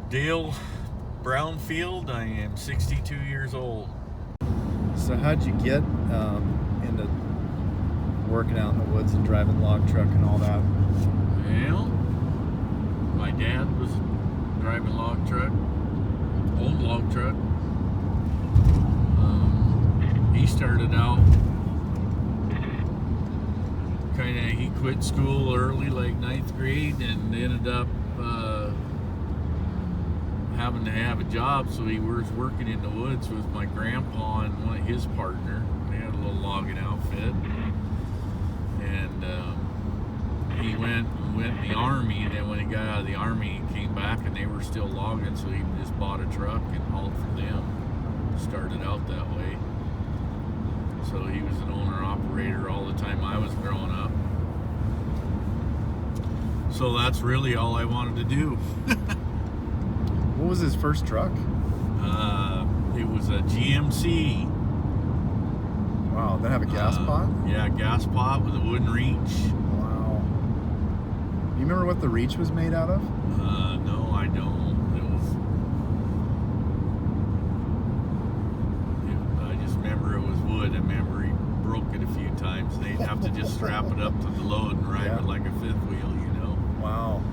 Dale Brownfield. I am 62 years old. So how'd you get into working out in the woods and driving log truck and all that? Well, my dad was driving log truck, old log truck. He started out he quit school early, like 9th grade, and ended up having to have a job, so he was working in the woods with my grandpa and one of his partner. They had a little logging outfit, and he went in the Army, and then when he got out of the Army, he came back and they were still logging, so he just bought a truck and hauled for them. Started out that way. So he was an owner-operator all the time I was growing up. So that's really all I wanted to do. What was his first truck? It was a GMC. Wow, that have a gas pot? Yeah, gas pot with a wooden reach. Wow. You remember what the reach was made out of? No, I don't. I just remember it was wood. I remember he broke it a few times. They'd have to just strap it up to the load and ride it like a fifth wheel, you know. Wow.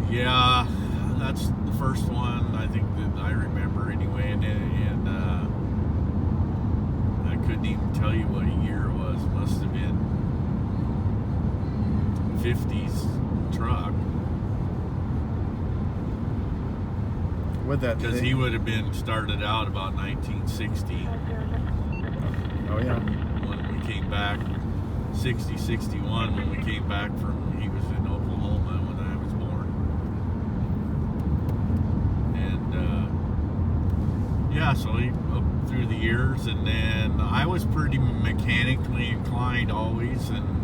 Yeah, that's the first one I think that I remember anyway, and I couldn't even tell you what year it was. Must have been 50s truck. Because he would have been started out about 1960. Oh yeah. When we came back, 60, 61, when we came back he was in Oklahoma when I was born. And yeah, so he up through the years, and then I was pretty mechanically inclined always, and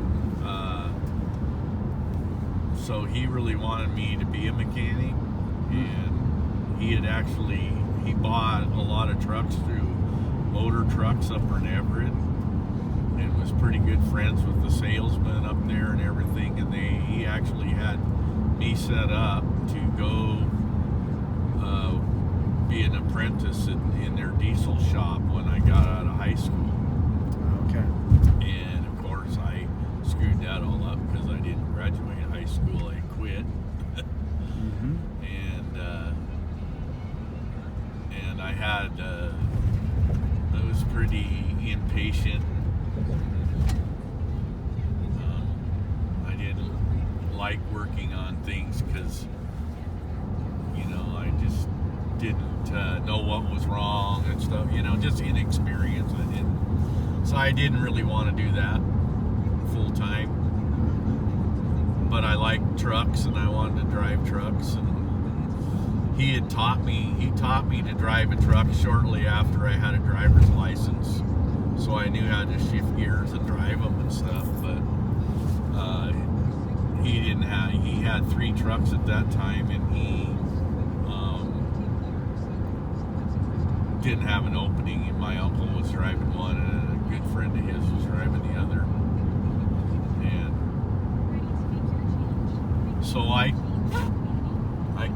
so he really wanted me to be a mechanic, and he bought a lot of trucks through Motor Trucks up in Everett, and was pretty good friends with the salesman up there and everything, and he actually had me set up to go be an apprentice in their diesel shop when I got out of high school. Okay. And of course I screwed that all up because I didn't graduate high school. I quit. Mm-hmm. And I had I was pretty impatient. I didn't like working on things because, you know, I just didn't know what was wrong and stuff, you know, just inexperience. So I didn't really want to do that full time. But I liked trucks and I wanted to drive trucks, and he taught me to drive a truck shortly after I had a driver's license, so I knew how to shift gears and drive them and stuff. But he had 3 trucks at that time, and he didn't have an opening, and my uncle was driving one, and a good friend of his was driving the other. And so I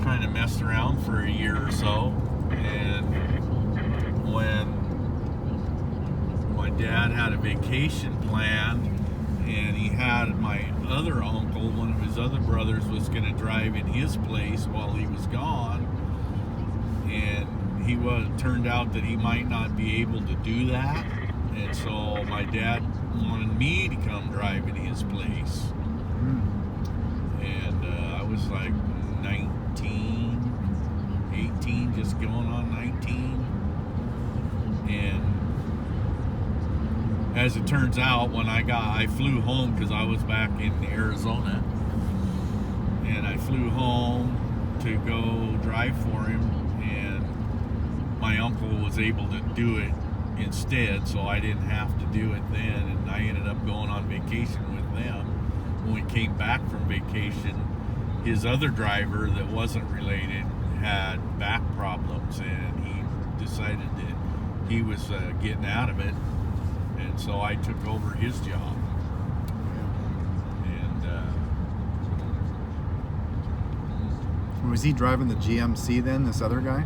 kind of messed around for a year or so, and when my dad had a vacation planned, and he had my other uncle, one of his other brothers, was going to drive in his place while he was gone, and turned out that he might not be able to do that, and so my dad wanted me to come drive in his place. And I was like 19, 18, just going on 19. And as it turns out, when I flew home, because I was back in Arizona, and I flew home to go drive for him, and my uncle was able to do it instead, so I didn't have to do it then, and I ended up going on vacation with them. When we came back from vacation, his other driver that wasn't related had back problems, and he decided that he was getting out of it, and so I took over his job. And Was he driving the GMC then, this other guy?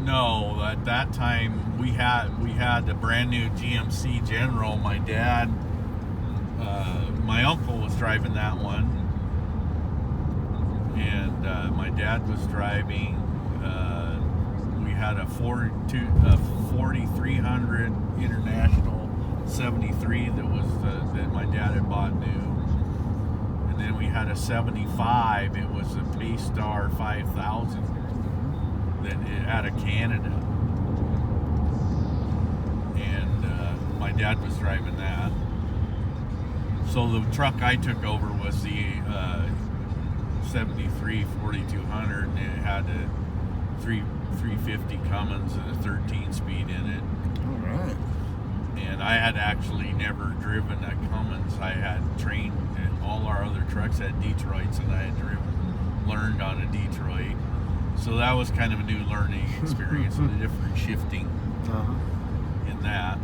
No, at that time we had a brand new GMC General. My dad, my uncle was driving that one, and my dad was driving. We had a 4300 International 73 that my dad had bought new. And then we had a 75. It was a Paystar 5000 that out of Canada. And my dad was driving that. So the truck I took over was the 73 4200, and it had a 350 Cummins and a 13-speed in it. All right. And I had actually never driven a Cummins. I had trained, all our other trucks had Detroits, and I had learned on a Detroit. So that was kind of a new learning experience, with a different shifting in that.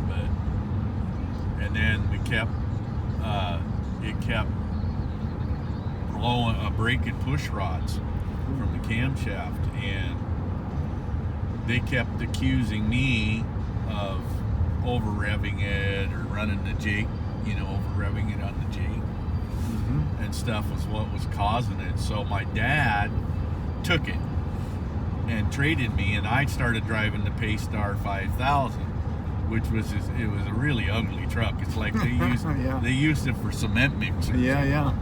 And then it kept blowing, breaking push rods from the camshaft, and they kept accusing me of over revving it or running the jake, over revving it on the jake and stuff was what was causing it. So my dad took it and traded me, and I started driving the Paystar 5000, which was it was a really ugly truck. It's like they used they used it for cement mixers. Yeah.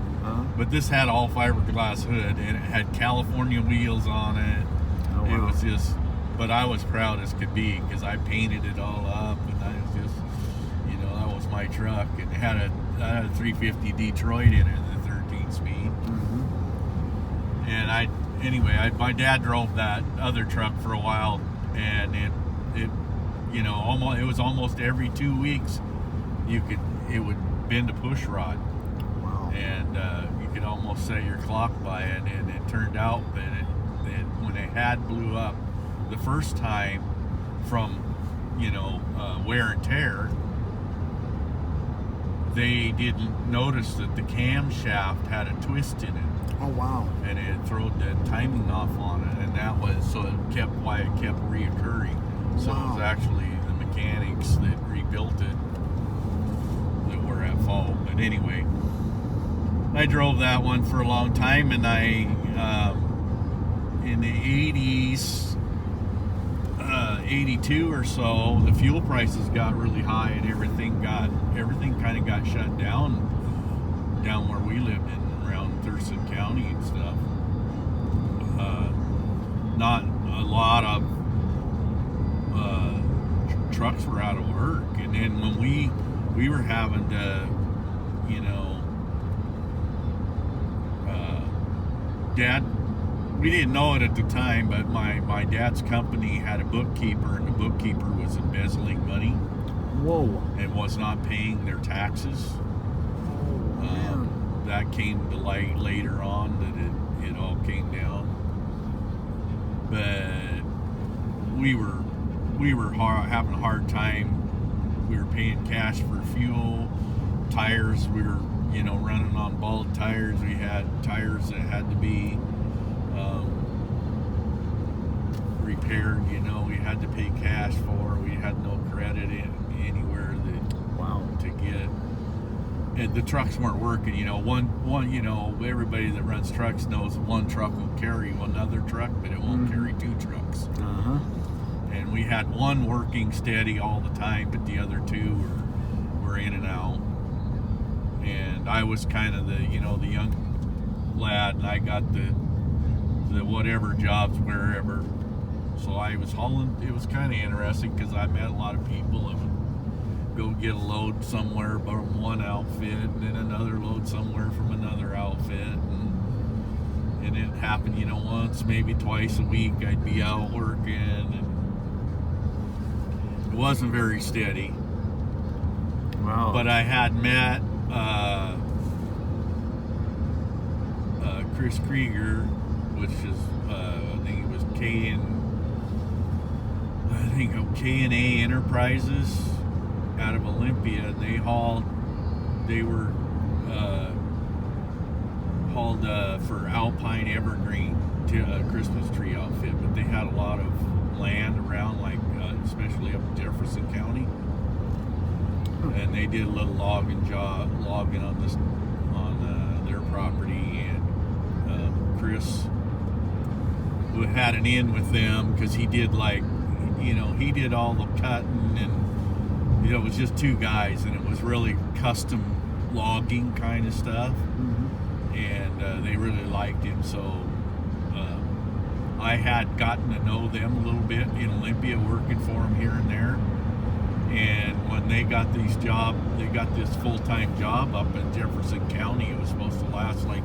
But this had all fiberglass hood, and it had California wheels on it. Oh, wow. It was just, but I was proud as could be because I painted it all up, and I was just, that was my truck. And it had a 350 Detroit in it, the 13-speed. And my dad drove that other truck for a while, and it was almost every 2 weeks it would bend a push rod. Wow. And you could almost set your clock by it, and it turned out that when it had blew up the first time from wear and tear, they didn't notice that the camshaft had a twist in it. Oh wow. And it threw the timing off on it, and that was why it kept reoccurring. So Wow. it was actually the mechanics that rebuilt it that were at fault. But anyway, I drove that one for a long time, and I in the 80s, 82 or so, the fuel prices got really high, and everything kind of got shut down where we lived around Thurston County and stuff. Not a lot of trucks were out of work, and then when we were having to, Dad, we didn't know it at the time, but my dad's company had a bookkeeper, and the bookkeeper was embezzling money. Whoa. And was not paying their taxes. Oh, man. That came to light later on, that it all came down. But we were having a hard time. We were paying cash for fuel, tires. We were running on bald tires. We had tires that had to be repaired. We had to pay cash for. We had no credit anywhere to get. And the trucks weren't working. One. Everybody that runs trucks knows one truck will carry another truck, but it won't carry two trucks. And we had one working steady all the time, but the other two were in and out. And I was kind of the young lad, and I got the whatever jobs wherever. So I was hauling. It was kind of interesting because I met a lot of people and would go get a load somewhere from one outfit, and then another load somewhere from another outfit, and it happened, once, maybe twice a week. I'd be out working, and it wasn't very steady. Wow. But I had met Chris Krieger, which is I think it was K&A Enterprises out of Olympia, and they were called for Alpine Evergreen Christmas tree outfit, but they had a lot of land around, like especially up in Jefferson County, and they did a little logging on this their property, and Chris had an in with them because he did he did all the cutting, and it was just two guys, and it was really custom logging kind of stuff. And they really liked him, so I had gotten to know them a little bit in Olympia, working for them here and there. And when they got this full-time job up in Jefferson County, it was supposed to last like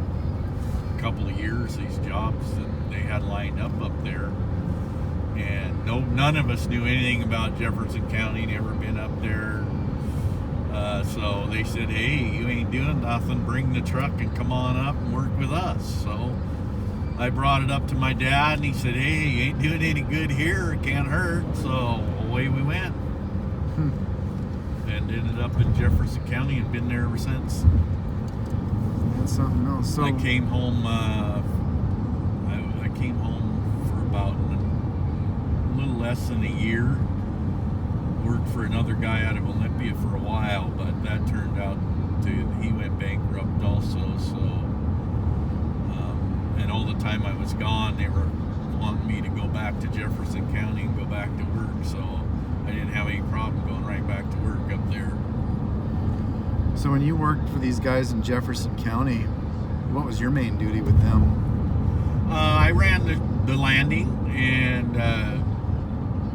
a couple of years, these jobs that they had lined up there. And none of us knew anything about Jefferson County, never been up there. So they said, hey, you ain't doing nothing, bring the truck and come on up and work with us. So I brought it up to my dad, and he said, hey, you ain't doing any good here, it can't hurt. So away we went. And ended up in Jefferson County and been there ever since. That's something else. So I came home I came home for about a little less than a year. Worked for another guy out of Olympia for a while, but that turned out he went bankrupt also. So and all the time I was gone, they were wanting me to go back to Jefferson County and go back to work, so I didn't have any problem going right back to work up there. So when you worked for these guys in Jefferson County, what was your main duty with them? I ran the landing, and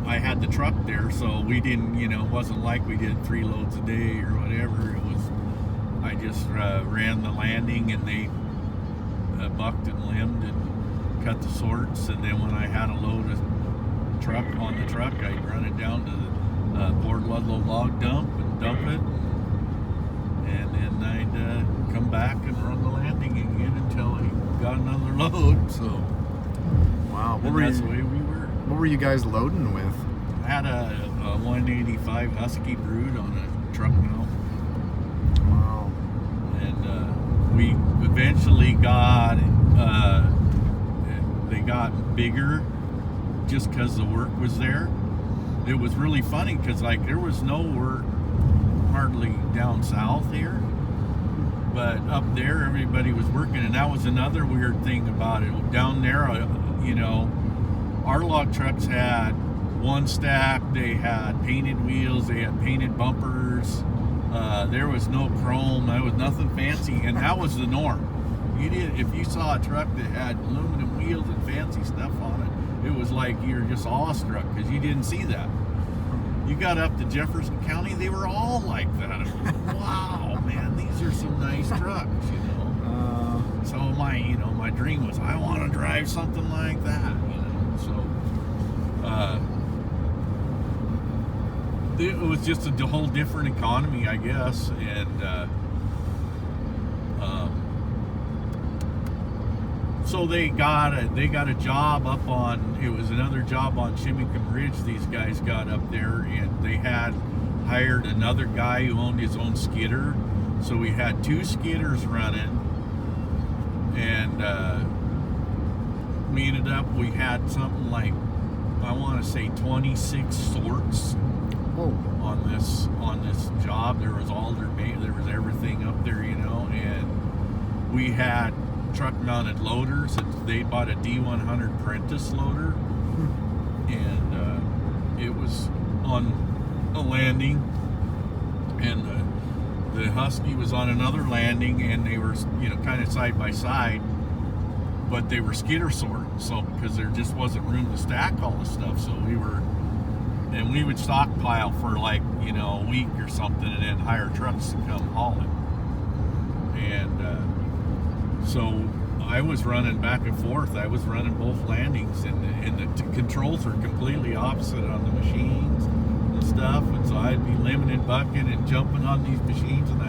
I had the truck there, so we didn't, it wasn't like we did 3 loads a day or whatever. It was, I just ran the landing, and they bucked and limbed and cut the sorts, and then when I had a load of truck on the truck, I'd run it down to the Port Ludlow log dump and dump it, and then I'd come back and run the landing again until I got another load. So wow, that's the way we were. What were you guys loading with? I had a 185 Husky Brood on a truck now. Wow. And we eventually they got bigger just because the work was there. It was really funny because there was no work hardly down south here, but up there everybody was working, and that was another weird thing about it. Down there, our log trucks had one stack, they had painted wheels, they had painted bumpers, there was no chrome, there was nothing fancy, and that was the norm. If you saw a truck that had aluminum wheels and fancy stuff on it, it was like you were just awestruck because you didn't see that. You got up to Jefferson County, they were all like that. It was, wow, man, these are some nice trucks, So my dream was, I want to drive something like that, So it was just a whole different economy, I guess, and so they got a job up on, it was another job on Chimicum Ridge these guys got up there, and they had hired another guy who owned his own skidder, so we had 2 skidders running, and we had something like, I want to say 26 sorts on this job. There was alder, there was everything up there, and we had truck mounted loaders. They bought a D100 Prentice loader, and it was on a landing, and the Husky was on another landing, and they were kind of side by side, but they were skidder sorting, so because there just wasn't room to stack all the stuff, so we would stockpile for like a week or something, and then hire trucks to come haul it. And so I was running back and forth. I was running both landings, and the controls were completely opposite on the machines and stuff, and so I'd be limbing and bucking and jumping on these machines, and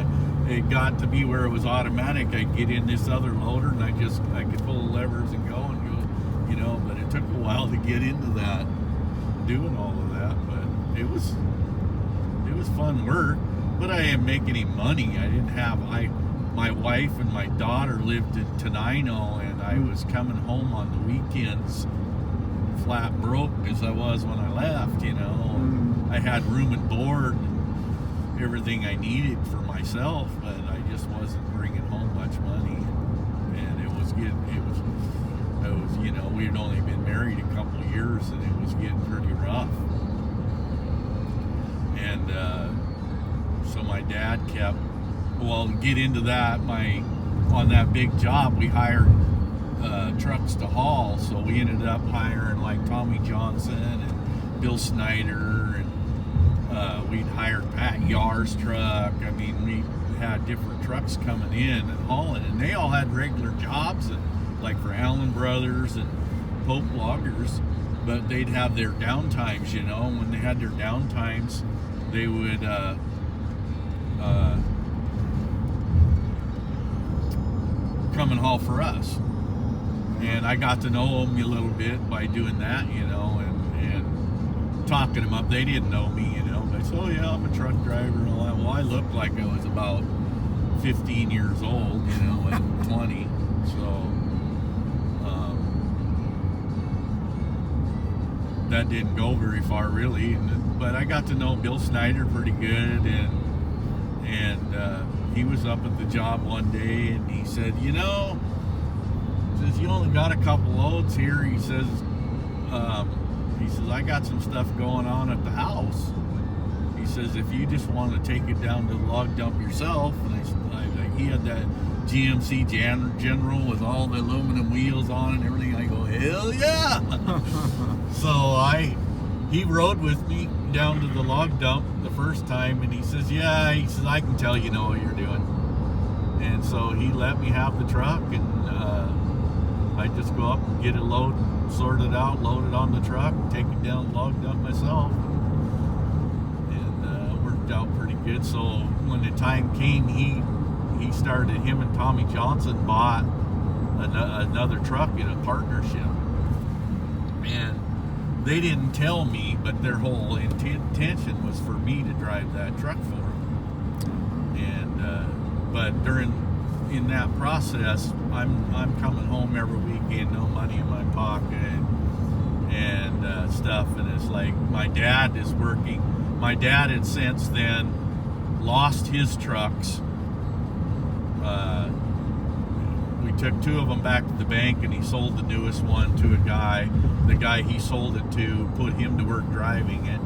it got to be where it was automatic. I'd get in this other loader, and I could pull the levers and go, but it took a while to get into that, doing all of that, but it was fun work, but I didn't make any money. my wife and my daughter lived in Tenino, and I was coming home on the weekends flat broke as I was when I left, you know. I had room and board, everything I needed for myself, but I just wasn't bringing home much money. And it was, you know, we had only been married a couple of years, and it was getting pretty rough. And so my dad kept, well, get into that, on that big job, we hired trucks to haul, so we ended up hiring like Tommy Johnson and Bill Snyder, and we'd hired Pat Yar's truck. I mean, we had different trucks coming in and hauling, and they all had regular jobs, and like for Allen Brothers and Pope Loggers, but they'd have their downtimes, you know. When they had their downtimes, they would come and haul for us. And I got to know them a little bit by doing that, you know, and talking them up. They didn't know me, you know. They said, oh yeah, I'm a truck driver and all that. Well, I looked like I was about 15 years old, you know, and 20. So that didn't go very far, really. But I got to know Bill Snyder pretty good, and he was up at the job one day, and he said, you know, says, you only got a couple loads here. He says, I got some stuff going on at the house. He says, if you just want to take it down to the log dump yourself. And he had that GMC General with all the aluminum wheels on and everything. I go, hell yeah. So he rode with me down to the log dump the first time, and he says, yeah, he says, I can tell you know what you're doing. And so he let me have the truck, and I just go up and get it loaded, sort it out, load it on the truck, take it down, log dump myself, and it worked out pretty good. So when the time came, he started, him and Tommy Johnson bought another truck in a partnership, and they didn't tell me, but their whole intention was for me to drive that truck for them. And but in that process, I'm coming home every weekend, no money in my pocket, and stuff. And it's like my dad is working. My dad had since then lost his trucks. We took two of them back to the bank, and he sold the newest one to a guy. The guy he sold it to put him to work driving it.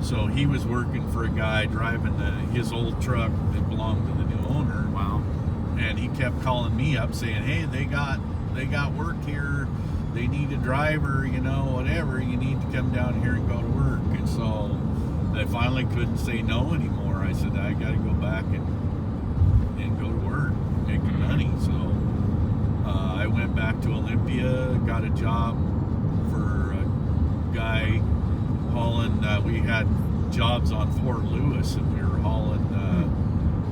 So he was working for a guy driving his old truck that belonged to the new owner. Wow. And he kept calling me up saying, hey, they got work here. They need a driver, you know, whatever. You need to come down here and go to work. And so I finally couldn't say no anymore. I said, I got to go back and go to work, making money. So I went back to Olympia, got a job for a guy hauling. We had jobs on Fort Lewis, and we were hauling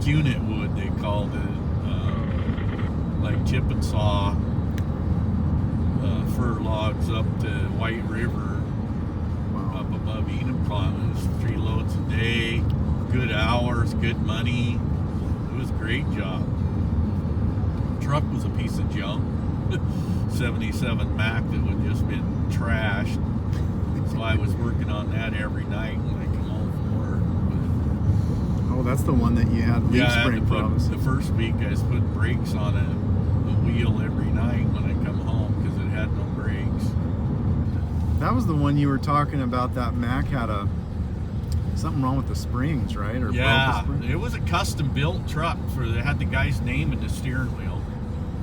unit wood, they called it, like chip and saw fir logs up to White River. Wow. Up above Enumclaw. It was 3 loads a day, good hours, good money. It was a great job. Truck was a piece of junk. 77 Mac that would just been trashed. So I was working on that every night when I come home from work. Oh, that's the one that you had leaf spring problems. The first week I was putting brakes on a wheel every night when I come home because it had no brakes. That was the one you were talking about. That Mac had something wrong with the springs, right? Or yeah, broke the spring? It was a custom built truck it had the guy's name in the steering wheel.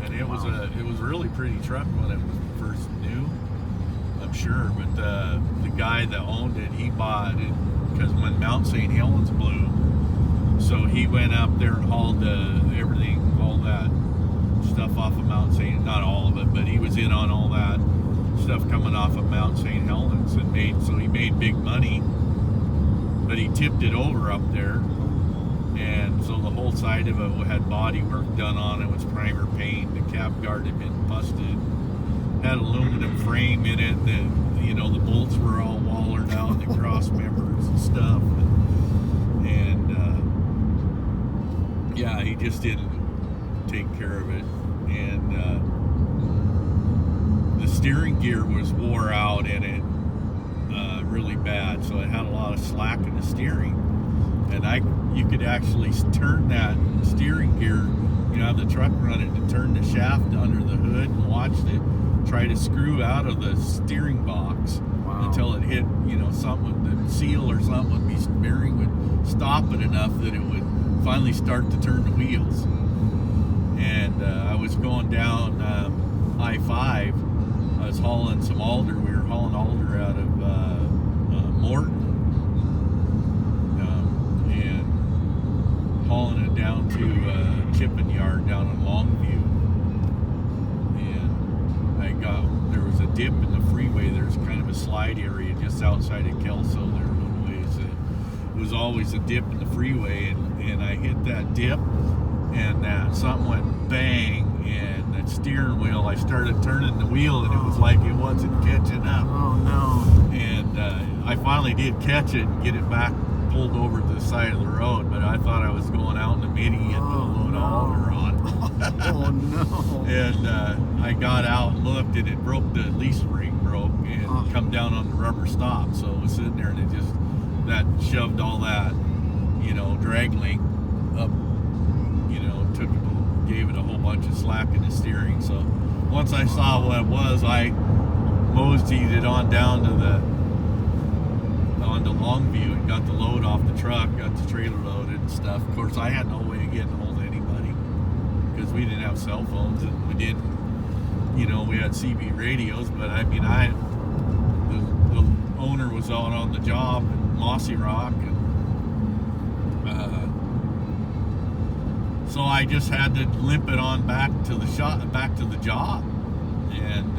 And it was a really pretty truck when it was first new, I'm sure. But the guy that owned it, he bought it because when Mount St. Helens blew, so he went up there and hauled everything, all that stuff off of Mount St. Not all of it, but he was in on all that stuff coming off of Mount St. Helens, and he made big money. But he tipped it over up there. And so the whole side of it had body work done on it. It was primer paint. The cap guard had been busted. Had aluminum frame in it. The bolts were all wallered out. The cross members and stuff. And yeah, he just didn't. take care of it. And the steering gear was wore out in it really bad, so it had a lot of slack in the steering. And you could actually turn that steering gear, have the truck running to turn the shaft under the hood and watch it try to screw out of the steering box. Wow. Until it hit, something with the seal or something would be, bearing would stop it enough that it would finally start to turn the wheels. And I was going down I-5. I was hauling some alder. We were hauling alder out of Morton, and hauling it down to Chipping Yard down in Longview. And there was a dip in the freeway. There's kind of a slide area just outside of Kelso there a little ways. It was always a dip in the freeway, and I hit that dip, and something went bang, and that steering wheel, I started turning the wheel, and it was like it wasn't catching up. Oh no. And I finally did catch it and get it back pulled over to the side of the road, but I thought I was going out in the mini and put a load of alder on. Oh no. And I got out and looked, and it broke, the leaf spring broke and come down on the rubber stop, so it was sitting there, and that shoved all that drag link up, gave it a whole bunch of slack in the steering. So once I saw what it was, I moseyed it on down to onto Longview and got the load off the truck, got the trailer loaded and stuff. Of course, I had no way of getting a hold of anybody because we didn't have cell phones, and we didn't, we had CB radios, but I mean, the owner was out on the job in Mossy Rock, and so I just had to limp it on back to the job, and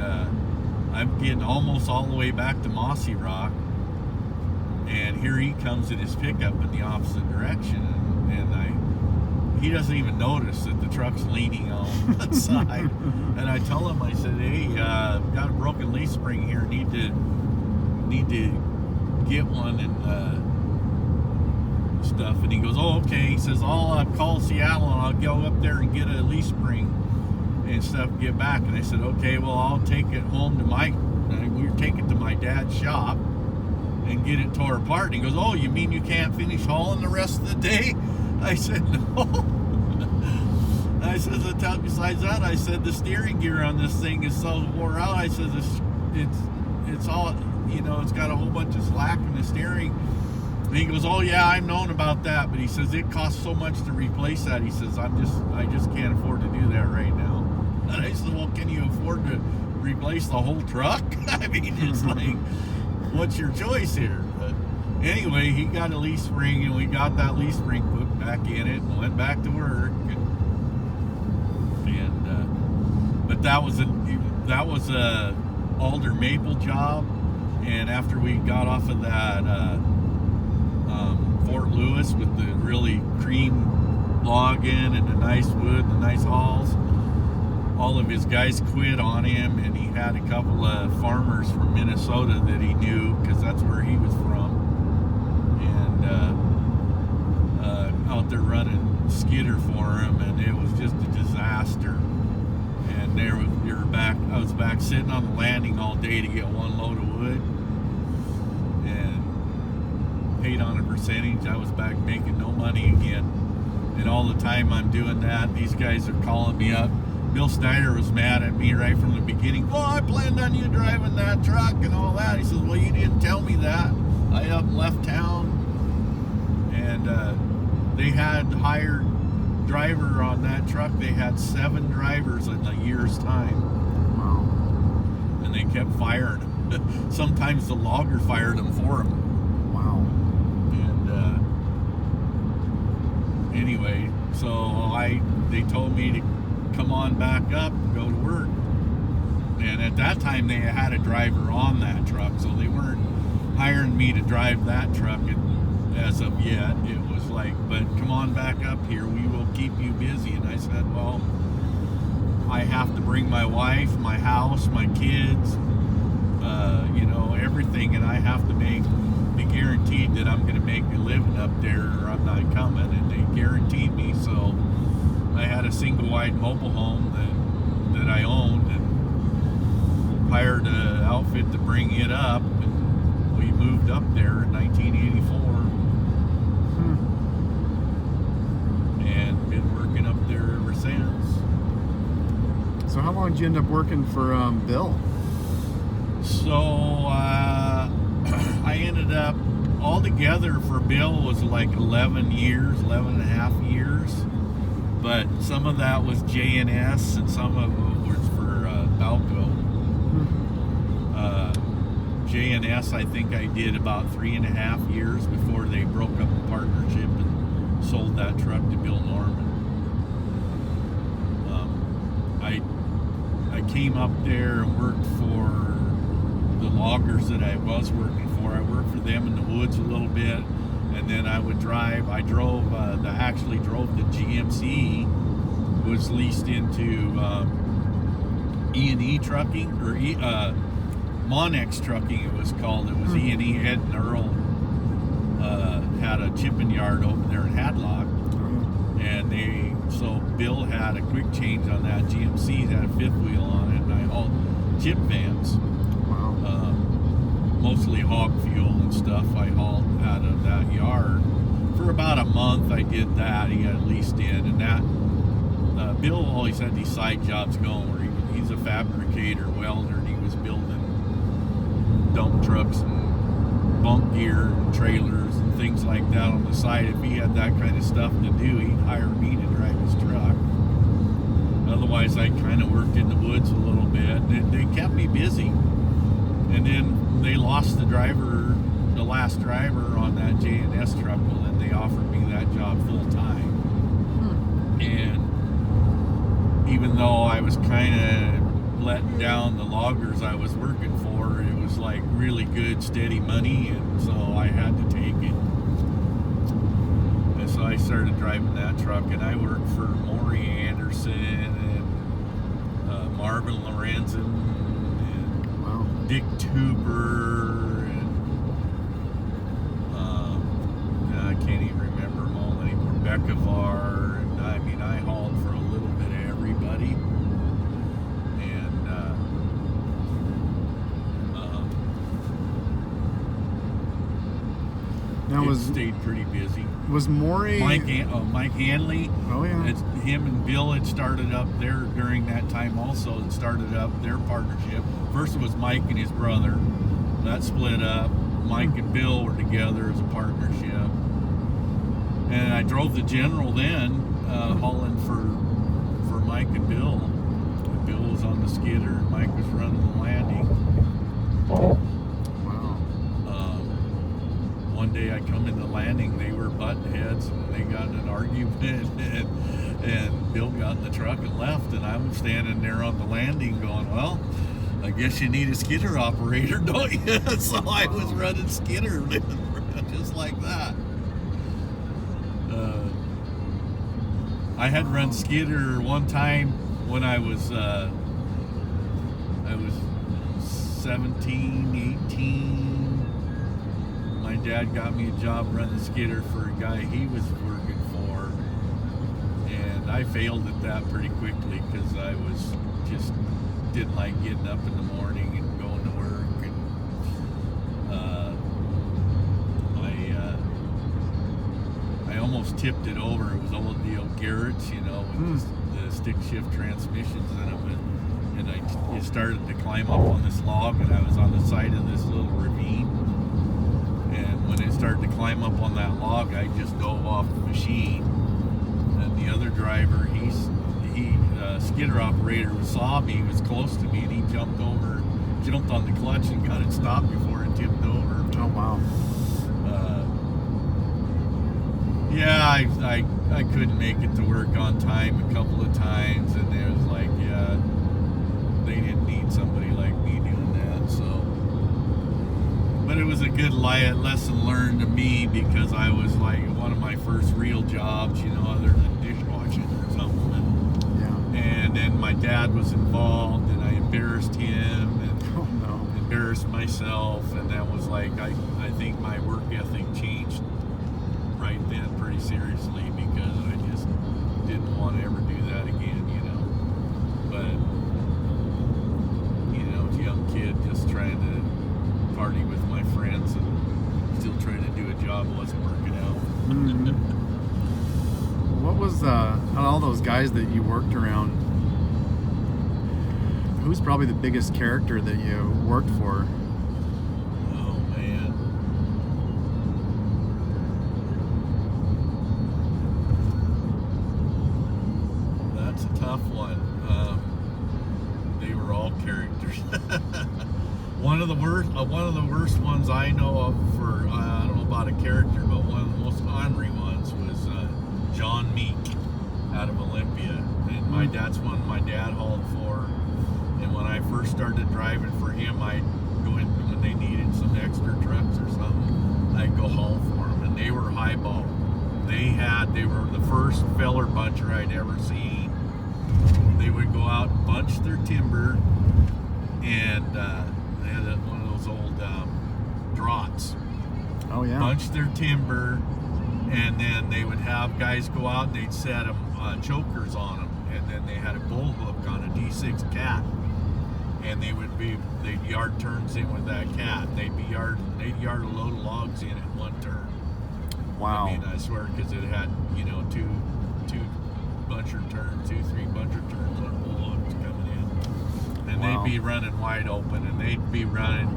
I'm getting almost all the way back to Mossy Rock, and here he comes in his pickup in the opposite direction, and he doesn't even notice that the truck's leaning on the side. And I tell him, I said, hey, got a broken leaf spring here, need to get one and stuff. And he goes, oh, okay. He says, I'll call Seattle and I'll go up there and get a leaf spring and stuff and get back. And I said, okay, well, I'll take it home to we'll take it to my dad's shop and get it tore apart. And he goes, oh, you mean you can't finish hauling the rest of the day? I said, no. I said, besides that, I said, the steering gear on this thing is so wore out. I said, it's all, it's got a whole bunch of slack in the steering. And he goes, oh yeah, I've known about that, but he says it costs so much to replace that. He says, I just can't afford to do that right now. And I said, well, can you afford to replace the whole truck? I mean, it's like, what's your choice here? But anyway, he got a leaf spring, and we got that leaf spring put back in it and went back to work. But that was a alder maple job, and after we got off of that Fort Lewis with the really cream logging and the nice wood and the nice hauls, all of his guys quit on him, and he had a couple of farmers from Minnesota that he knew because that's where he was from, and out there running skidder for him, and it was just a disaster. And I was back sitting on the landing all day to get one load of wood, and paid on a percentage. I was back making no money again, and all the time I'm doing that, these guys are calling me up. Bill Snyder was mad at me right from the beginning. Well, I planned on you driving that truck and all that. He says, well, you didn't tell me that. I up and left town, and they had hired driver on that truck. They had 7 drivers in a year's time. Wow. And they kept firing them. Sometimes the logger fired them for them. Wow. And anyway, so they told me to come on back up and go to work. And at that time they had a driver on that truck, so they weren't hiring me to drive that truck as of yet. It was like, but come on back up here, we will keep you busy. And I said, well, I have to bring my wife, my house, my kids, everything, and I have to be guaranteed that I'm going to make a living up there, or I'm not coming. And they guaranteed me, so I had a single-wide mobile home that I owned, and hired an outfit to bring it up, and we moved up there in 1984. And been working up there ever since. So how long did you end up working for Bill? So I ended up altogether for Bill was like 11 and a half years, but some of that was J&S and some of it was for Balco. J&S I think I did about 3.5 years before they broke up the partnership and sold that truck to Bill Norman. I came up there and worked for the loggers that I was working for. I worked for them in the woods a little bit, and then I would drive. I actually drove the GMC, was leased into E&E trucking, or Monex trucking it was called. It was E&E. Ed and Earl had a chipping yard over there in Hadlock, and so Bill had a quick change on that. GMC had a fifth wheel on it, and I hauled chip vans. Wow. Mostly hog fuel and stuff I hauled out of that yard. For about a month I did that. He got leased in, and that Bill always had these side jobs going where he's a fabricator, welder, and he was building dump trucks and bunk gear and trailers and things like that on the side. If he had that kind of stuff to do, he'd hire me to drive his truck. Otherwise, I kind of worked in the woods a little bit. They kept me busy. And then they lost the last driver on that J&S truck. Well, then they offered me that job full time. And even though I was kind of letting down the loggers I was working for, it was like really good, steady money, and so I had to take it. And so I started driving that truck, and I worked for Maury Anderson and Marvin Lorenzen and Dick Tooper, and I can't even remember them all anymore. Beckevar, and I mean, I hauled for a little bit of everybody. Now stayed pretty busy. Was Maury Mike Hanley? Oh yeah. Him and Bill had started up there during that time also, and started up their partnership. First it was Mike and his brother. That split up. Mike and Bill were together as a partnership. And I drove the General then, hauling for Mike and Bill. Bill was on the skidder, and Mike was running the landing. One day I come in the landing, they were butting heads, and they got in an argument, and Bill got in the truck and left, and I'm standing there on the landing going, well, I guess you need a skidder operator, don't you? So I was running skidder just like that. I had run skidder one time when I was 17, 18. My dad got me a job running skidder for a guy he was working for, and I failed at that pretty quickly because I was just didn't like getting up in the morning and going to work, and I almost tipped it over. It was old deal Garrett's, you know, with the stick shift transmissions in them, and I started to climb up on this log, and I was on the side of this little ravine. And when it started to climb up on that log, I just dove off the machine. And the other driver, skidder operator, saw me, he was close to me, and he jumped over, jumped on the clutch and got it stopped before it tipped over. Oh, wow. Yeah, I couldn't make it to work on time a couple of times, and it was like, yeah, they didn't need somebody like me doing that, so. But it was a good lesson learned to me, because I was like one of my first real jobs, you know, other than dishwashing or something. Yeah. And then my dad was involved, and I embarrassed him and embarrassed myself, and that was like, I think my work ethic changed right then pretty seriously, because I just didn't want to ever do that again, you know. But, you know, as a young kid just trying to party with my friends and still trying to do a job wasn't working out. Mm-hmm. What was, out of all those guys that you worked around, who's probably the biggest character that you worked for? Oh, man. That's a tough one. They were all characters. One of the worst ones I know of for, I don't know about a character, but one of the most ornery ones was John Meek out of Olympia. And that's one my dad hauled for. And when I first started driving for him, I'd go in when they needed some extra trucks or something. I'd go haul for them, and they were highball. They were the first feller buncher I'd ever seen. They would go out and bunch their timber, and they had one of those old draughts. Oh yeah. Bunch their timber, and then they would have guys go out and they'd set them chokers on them, and then they had a bull hook on a D6 cat, and they'd yard turns in with that cat. They'd yard a load of logs in at one turn. Wow. I mean, I swear, because it had, you know, two buncher turns, 3 buncher turns on bull hooks coming in, and wow. they'd be running wide open, and they'd be running,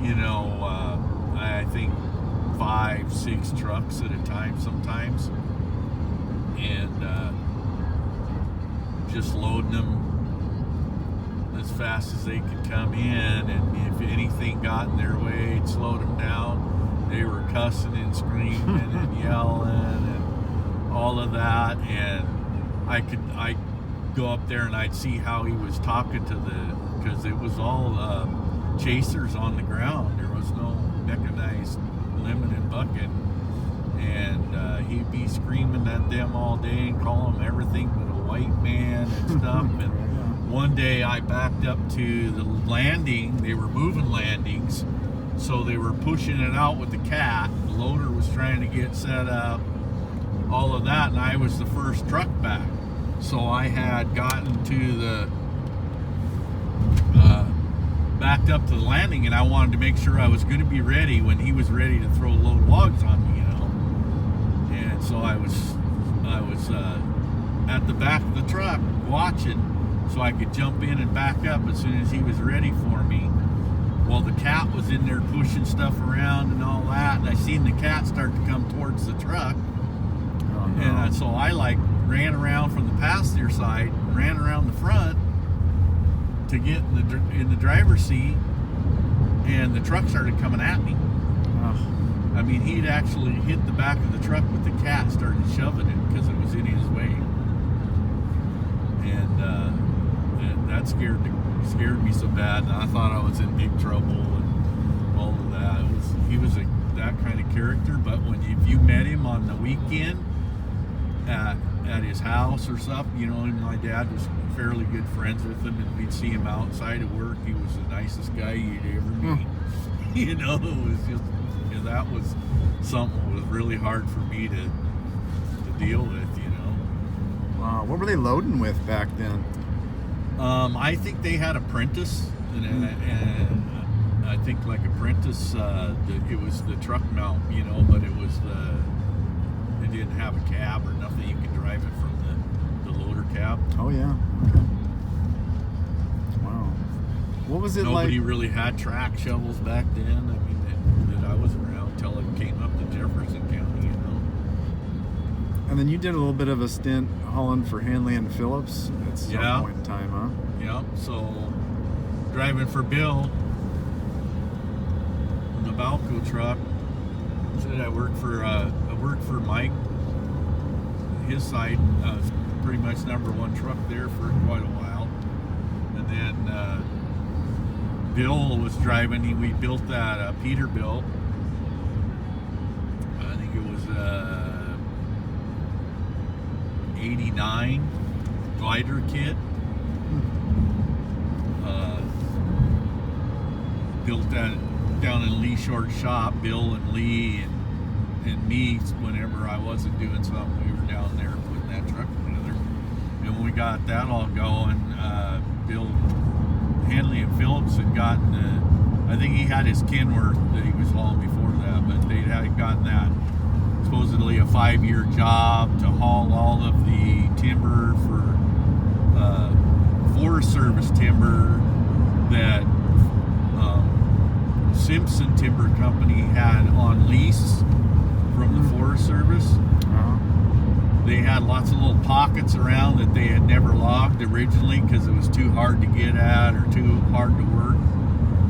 you know, I think 5, 6 trucks at a time sometimes, and just loading them as fast as they could come in, and if anything got in their way, it slowed them down. They were cussing and screaming and yelling and all of that, and I'd go up there and I'd see how he was talking to because it was all chasers on the ground. There was no mechanized limbing and bucking, and he'd be screaming at them all day and call them everything but a white man and stuff. And one day I backed up to the landing. They were moving landings, so they were pushing it out with the cat. The loader was trying to get set up, all of that, and I was the first truck back. So I had gotten to the backed up to the landing, and I wanted to make sure I was going to be ready when he was ready to throw a load of logs on me, you know. And so I was at the back of the truck watching, so I could jump in and back up as soon as he was ready for me. Well, the cat was in there pushing stuff around and all that, and I seen the cat start to come towards the truck. Oh, no. And so I ran around from the passenger side, ran around the front to get in the driver's seat, and the truck started coming at me. Oh. I mean, he'd actually hit the back of the truck with the cat, started shoving it because it was in his way, and that scared me so bad, and I thought I was in big trouble and all of that. He was that kind of character, but if you met him on the weekend at his house or something, you know, and my dad was fairly good friends with him, and we'd see him outside of work. He was the nicest guy you'd ever meet. You know, it was just, that was something that was really hard for me to deal with, you know. Wow. What were they loading with back then? I think they had apprentice, and I think like apprentice, it was the truck mount, you know, but it didn't have a cab or nothing. You could drive it from the loader cab. Oh yeah. Okay. Wow. What was it like? Nobody really had track shovels back then. I mean, that I was around until it came up to Jefferson County, you know. And then you did a little bit of a stint hauling for Hanley and Phillips at some point in time, huh? Yeah. So driving for Bill in the Balco truck. I worked for Mike. His side was pretty much #1 truck there for quite a while, and then Bill was driving. We built that Peterbilt. I think it was 89 glider kit. Built that down in Lee Short shop. Bill and Lee and me, whenever I wasn't doing something, we were down there putting that truck got that all going, Bill Hanley and Phillips had gotten, I think he had his Kenworth that he was hauling before that, but they had gotten that supposedly a 5-year job to haul all of the timber for Forest Service timber that Simpson Timber Company had on lease from the Forest Service. They had lots of little pockets around that they had never logged originally because it was too hard to get at or too hard to work.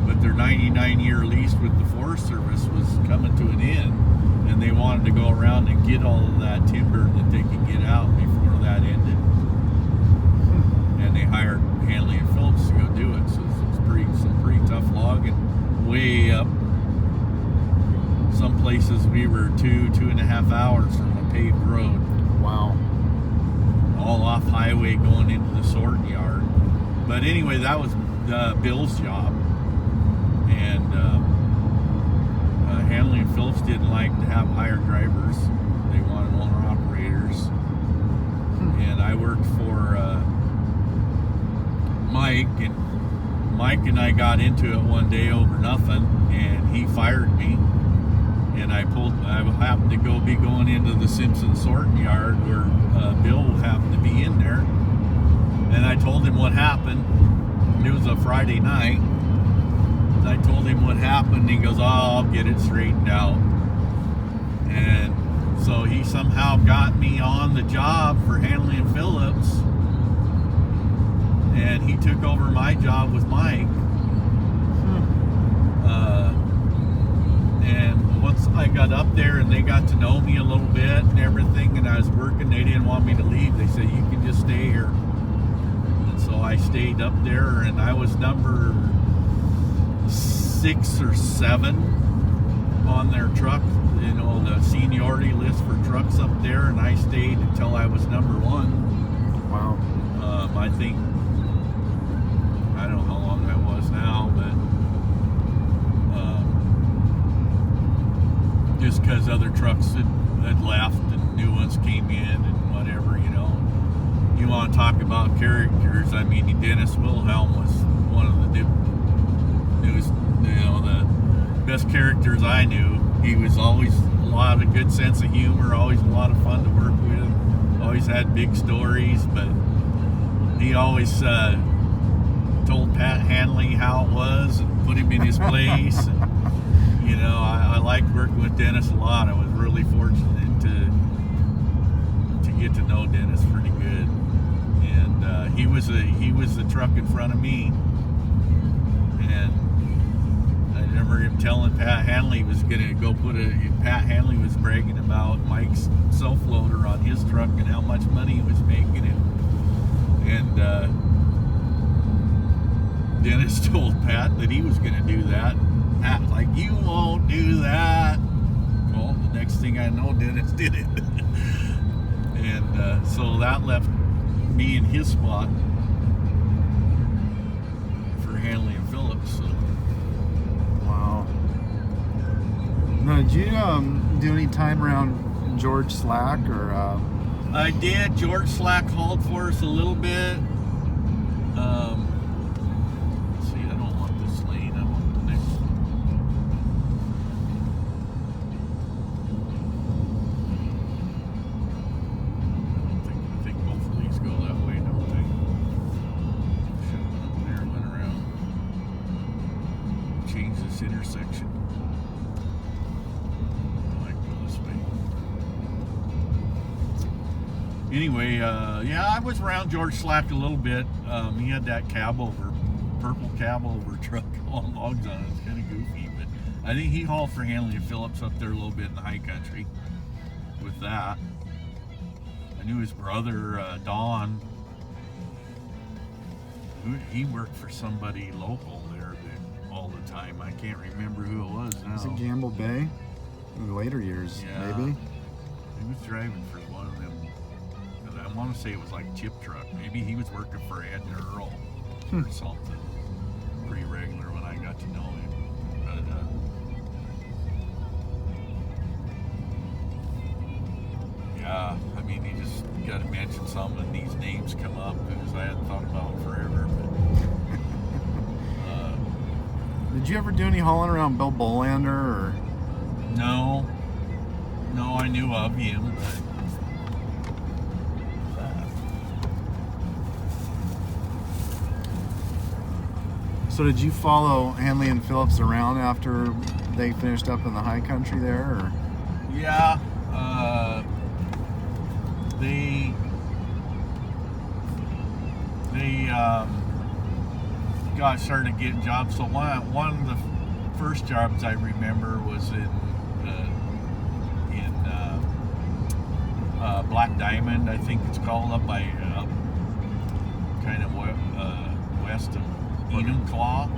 But their 99-year lease with the Forest Service was coming to an end, and they wanted to go around and get all of that timber that they could get out before that ended. And they hired Hanley and Phillips to go do it. So it's some pretty tough logging. Way up. Some places we were 2.5 hours from a paved road. Wow. All off highway going into the sorting yard. But anyway, that was Bill's job. And Hanley and Phillips didn't like to have hired drivers. They wanted owner operators. And I worked for Mike, and Mike and I got into it one day over nothing, and he fired me. And I happened to be going into the Simpson sorting yard where Bill happened to be in there. And I told him what happened. It was a Friday night. And I told him what happened. He goes, "Oh, I'll get it straightened out." And so he somehow got me on the job for Hanley and Phillips. And he took over my job with Mike. And once I got up there and they got to know me a little bit and everything, and I was working, they didn't want me to leave. They said, "You can just stay here." And so I stayed up there, and I was number 6 or 7 on their truck, the seniority list for trucks up there, and I stayed until I was number 1. Wow. I think, I don't know how long that was now, but just because other trucks had left and new ones came in and whatever, You want to talk about characters? I mean, Dennis Wilhelm was one of the newest, the best characters I knew. He was always a lot of good sense of humor, always a lot of fun to work with, always had big stories, but he always told Pat Hanley how it was and put him in his place. And, I liked working with Dennis a lot. I was really fortunate to get to know Dennis pretty good. And he was the truck in front of me. And I remember him telling Pat Hanley was gonna go Pat Hanley was bragging about Mike's self-loader on his truck and how much money he was making. And Dennis told Pat that he was gonna do that. Pat's like, "You won't do that." Well, the next thing I know, Dennis did it. And so that left me in his spot for Hanley and Phillips. So. Wow. Now, did you do any time around George Slack or? I did. George Slack hauled for us a little bit. Let's see, I don't want this lane. I want the next one. I think both of these go that way, don't they? Should have went up there and went around. Change this intersection. I like go this way. Anyway, yeah, I was around George Slack a little bit. He had that purple cab over truck on logs on it. It's kind of goofy, but I think he hauled for Hanley and Phillips up there a little bit in the high country with that. I knew his brother, Don, he worked for somebody local there all the time. I can't remember who it was now. Was it Gamble Bay? In later years, yeah, maybe? He was driving for one of them. I want to say it was like chip truck. Maybe he was working for Ed and Earl or something. Pretty regular when I got to know him. But, yeah, I mean, you just got to mention some, and these names come up because I hadn't thought about it forever. But, did you ever do any hauling around Bill Bolander or? no, I knew of him, but. So did you follow Hanley and Phillips around after they finished up in the high country there? Or? Yeah, they got started getting jobs. So one of the first jobs I remember was in Black Diamond, I think it's called, up by kind of west of Enumclaw.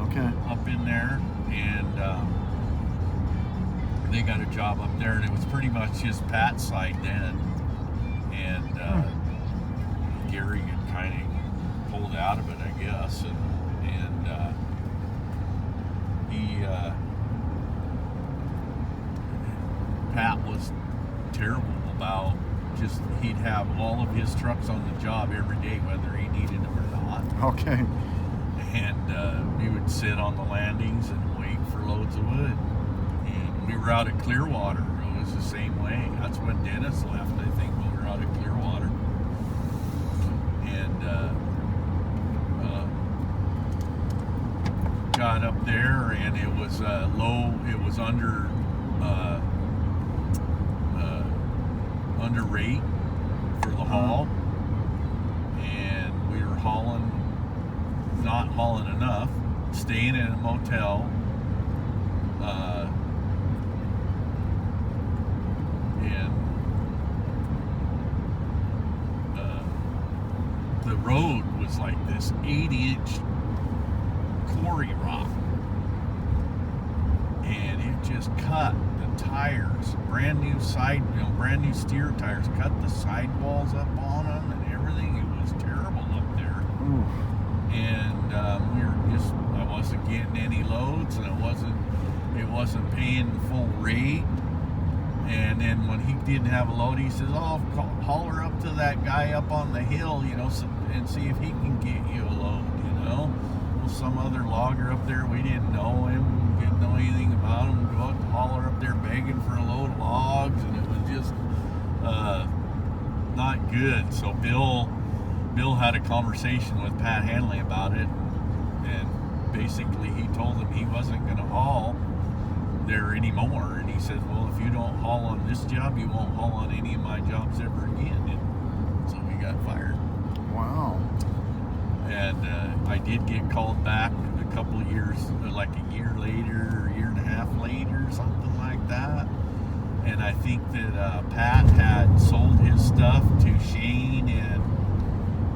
Okay. Up in there, and they got a job up there, and it was pretty much just Pat's side then, and Gary had kind of pulled out of it, I guess, and he Pat was terrible about just, he'd have all of his trucks on the job every day, whether he needed them or not. Okay. And we would sit on the landings and wait for loads of wood. And we were out at Clearwater. It was the same way. That's when Dennis left, I think, when we were out at Clearwater. And got up there, and it was low. It was under rate for the haul, and we were not hauling enough, staying in a motel, and the road was like this 8-inch quarry rock, and it just cut the tires, brand new steer tires, cut the sidewalls up on them and everything. It was terrible up there. Ooh. And we were just, I wasn't getting any loads, and it wasn't paying full rate. And then when he didn't have a load, he says, "Oh, holler up to that guy up on the hill, and see if he can get you a load, Well, some other logger up there, we didn't know him, didn't know anything about him, go out to holler up there begging for a load of logs, and it was just not good. So Bill had a conversation with Pat Hanley about it, and basically he told him he wasn't going to haul there anymore. And he said, "Well, if you don't haul on this job, you won't haul on any of my jobs ever again." And so we got fired. Wow. And I did get called back a couple of years, like a year later, or a year and a half later, something like that. And I think that Pat had sold his stuff to Shane and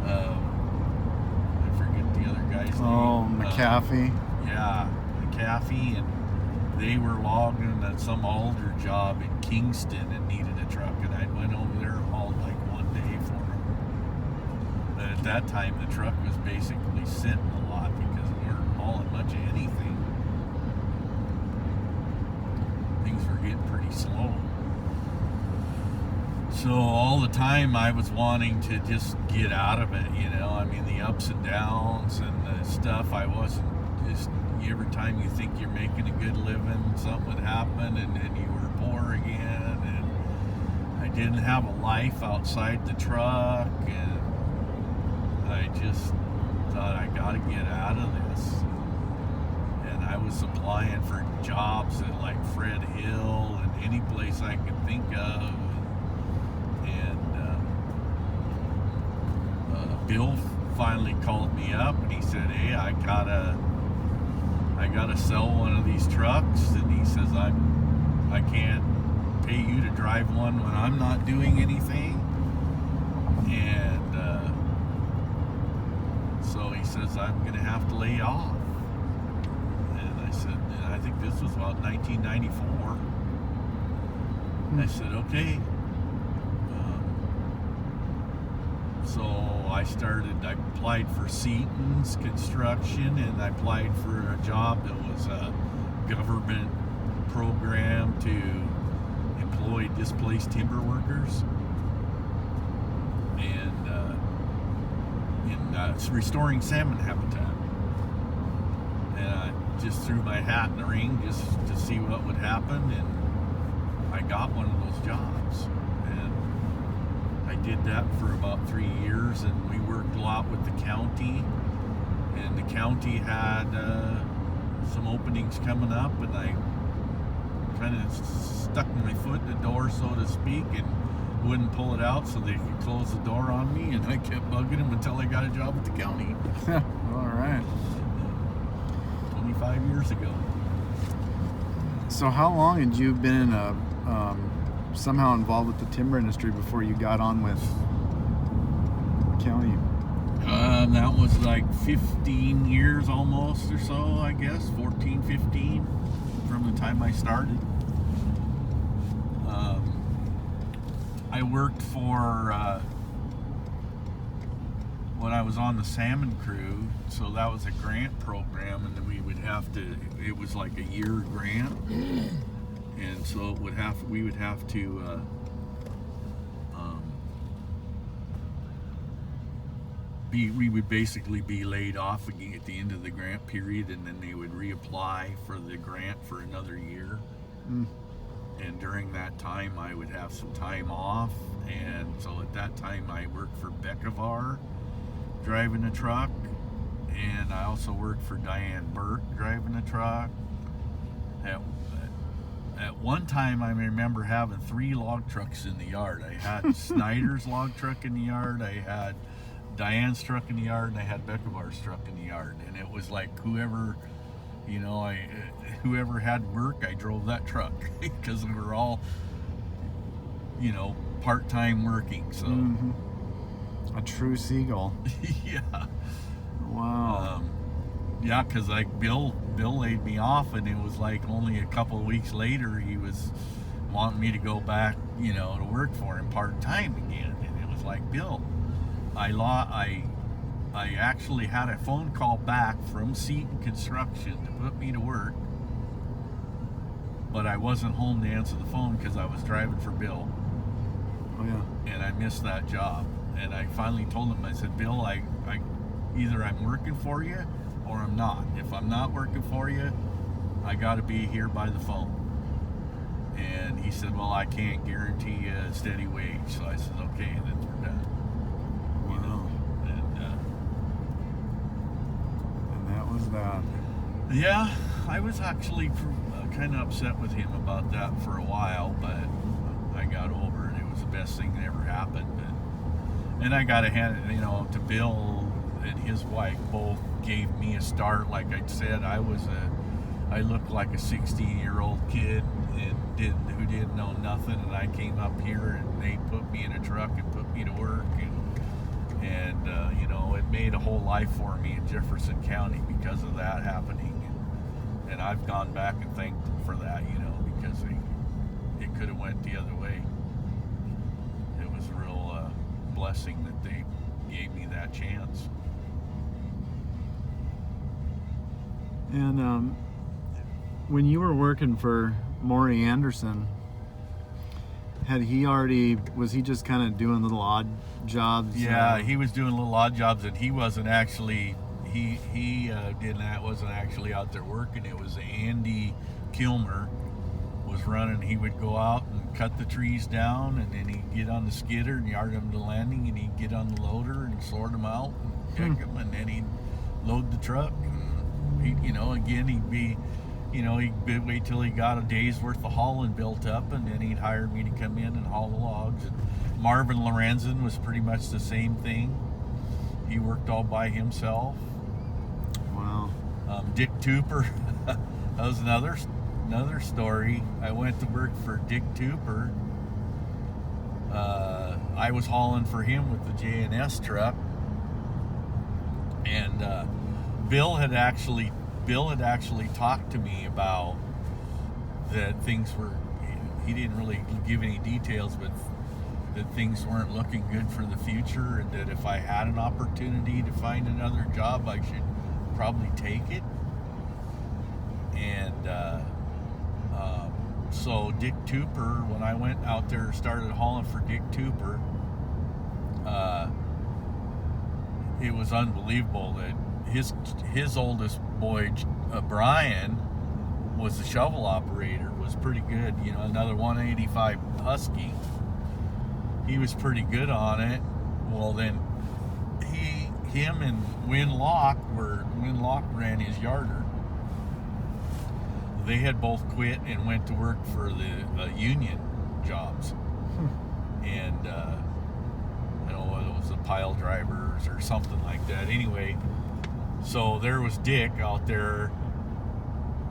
I forget the other guy's name. Oh, McAfee. Yeah, McAfee, and they were logging at some alder job in Kingston and needed a truck, and I went over there and hauled like one day for them. But at that time, the truck was basically sitting a lot because we weren't hauling much of anything. Things were getting pretty slow. So all the time I was wanting to just get out of it, I mean, the ups and downs and the stuff, I wasn't just, every time you think you're making a good living, something would happen, and then you were poor again, and I didn't have a life outside the truck, and I just thought, I gotta get out of this. And I was applying for jobs at like Fred Hill and any place I could think of. And Bill finally called me up, and he said, "Hey, I gotta sell one of these trucks." And he says, I can't pay you to drive one when I'm not doing anything. And so he says, "I'm gonna have to lay off." And I said, and I think this was about 1994. I said, "Okay." So I applied for Seaton's Construction, and I applied for a job that was a government program to employ displaced timber workers. and in restoring salmon habitat. And I just threw my hat in the ring just to see what would happen, and I got one of those jobs. And I did that for about 3 years, and we worked a lot with the county, and the county had some openings coming up, and I kind of stuck my foot in the door, so to speak, and wouldn't pull it out so they could close the door on me, and I kept bugging them until I got a job at the county. All right. 25 years ago. So how long had you been somehow involved with the timber industry before you got on with county? That was like 15 years almost or so, I guess. 14, 15 from the time I started. I worked for, when I was on the salmon crew, so that was a grant program, and then we would have to, it was like a year grant, and so we would have to we would basically be laid off again at the end of the grant period, and then they would reapply for the grant for another year. And during that time I would have some time off, and so at that time I worked for Beckevar driving a truck, and I also worked for Diane Burke driving a truck. At one time I remember having 3 log trucks in the yard. I had Snyder's log truck in the yard, I had Diane's truck in the yard, and I had Beckevar's truck in the yard, and it was like whoever had work, I drove that truck because we were all, part-time working. So a true seagull. Yeah. Wow. Yeah, because like Bill laid me off, and it was like only a couple of weeks later he was wanting me to go back, to work for him part-time again, and it was like, Bill, I actually had a phone call back from Seton Construction to put me to work, but I wasn't home to answer the phone because I was driving for Bill. Oh yeah. And I missed that job. And I finally told him, I said, Bill, I either I'm working for you or I'm not. If I'm not working for you, I got to be here by the phone. And he said, well, I can't guarantee you a steady wage. So I said, okay, then we're done. And that was that. Yeah, I was actually kind of upset with him about that for a while, but I got over it. It was the best thing that ever happened. And I got to hand it, to Bill and his wife both gave me a start. Like I said, I looked like a 16-year-old kid who didn't know nothing, and I came up here and they put me in a truck and put me to work, and it made a whole life for me in Jefferson County because of that happening, and I've gone back and thanked them for that, because it could have went the other way. It was a real blessing that they gave me that chance. And when you were working for Maury Anderson, was he just kind of doing little odd jobs? Yeah, he was doing little odd jobs, and he wasn't actually, wasn't actually out there working. It was Andy Kilmer was running. He would go out and cut the trees down, and then he'd get on the skidder and yard them to landing, and he'd get on the loader and sort them out and pick them, and then he'd load the truck. And he'd be, he'd wait till he got a day's worth of hauling built up, and then he'd hire me to come in and haul the logs. And Marvin Lorenzen was pretty much the same thing. He worked all by himself. Wow. Dick Tooper, that was another story. I went to work for Dick Tooper. I was hauling for him with the J&S truck, and Bill had actually talked to me about that things were, he didn't really give any details, but that things weren't looking good for the future, and that if I had an opportunity to find another job, I should probably take it. And so Dick Tooper, when I went out there and started hauling for Dick Tooper, it was unbelievable that his oldest boy, Brian, was the shovel operator, was pretty good. You know, another 185 Husky. He was pretty good on it. Well, then him and Winlock ran his yarder. They had both quit and went to work for the union jobs. And I don't know whether it was the pile drivers or something like that. Anyway, so there was Dick out there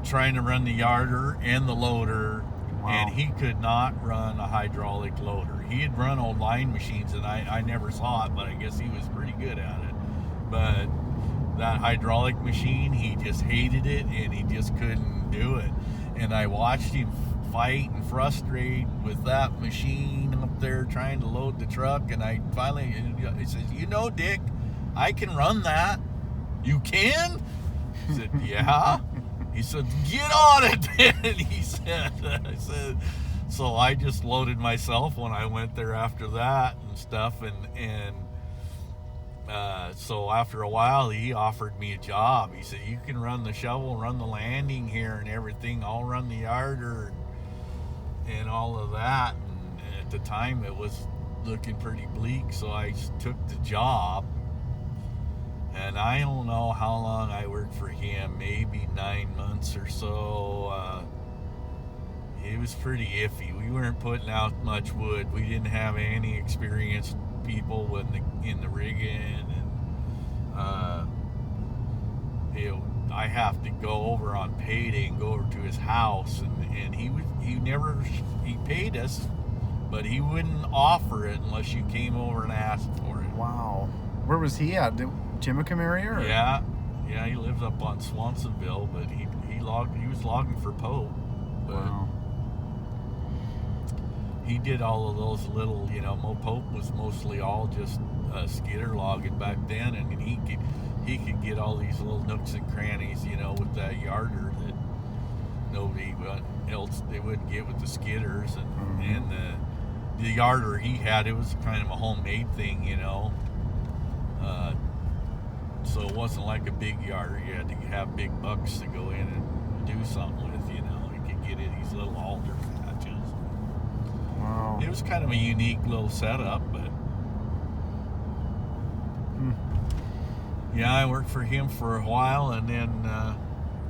trying to run the yarder and the loader. Wow. And he could not run a hydraulic loader. He had run old line machines, and I never saw it, but I guess he was pretty good at it. But that hydraulic machine, he just hated it, and he just couldn't do it. And I watched him fight and frustrate with that machine up there trying to load the truck. And I finally, he says, "You know, Dick, I can run that." "You can?" I said, "Yeah." He said, "Get on it then." He said, I said, so I just loaded myself when I went there after that and stuff. And so after a while, he offered me a job. He said, "You can run the shovel, run the landing here and everything. I'll run the yarder and all of that." And at the time, it was looking pretty bleak. So I took the job. And I don't know how long I worked for him, maybe 9 months or so. It was pretty iffy. We weren't putting out much wood. We didn't have any experienced people in the rigging. And I have to go over on payday and go over to his house. And he paid us, but he wouldn't offer it unless you came over and asked for it. Wow. Where was he at? Timacum area? Or? Yeah, he lives up on Swansonville, but he was logging for Pope. But wow. He did all of those little, Pope was mostly all just skidder logging back then, and he could get all these little nooks and crannies, with that yarder that nobody else they wouldn't get with the skidders, and the yarder he had, it was kind of a homemade thing, so it wasn't like a big yarder. You had to have big bucks to go in and do something with, You could get in these little alder patches. Wow. It was kind of a unique little setup, but yeah, I worked for him for a while, and then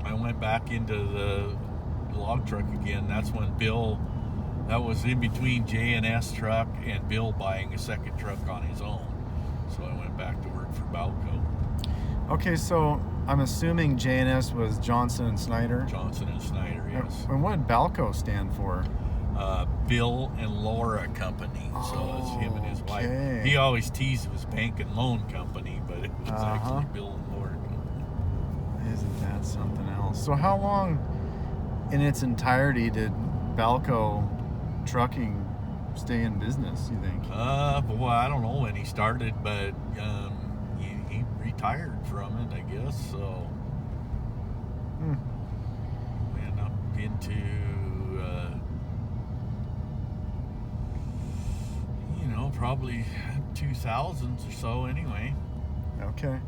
I went back into the log truck again. That's when that was in between J&S truck and Bill buying a second truck on his own. So I went back to work for Balco. Okay, so I'm assuming J&S was Johnson and Snyder? Johnson and Snyder, yes. And what did Balco stand for? Bill and Laura Company. So it's him and his wife. He always teased it was Bank and Loan Company, but it was actually Bill and Laura Company. Isn't that something else? So how long in its entirety did Balco Trucking stay in business, you think? Boy, I don't know when he started, but he retired from it, I guess. So went up into probably 2000s or so, anyway. Okay.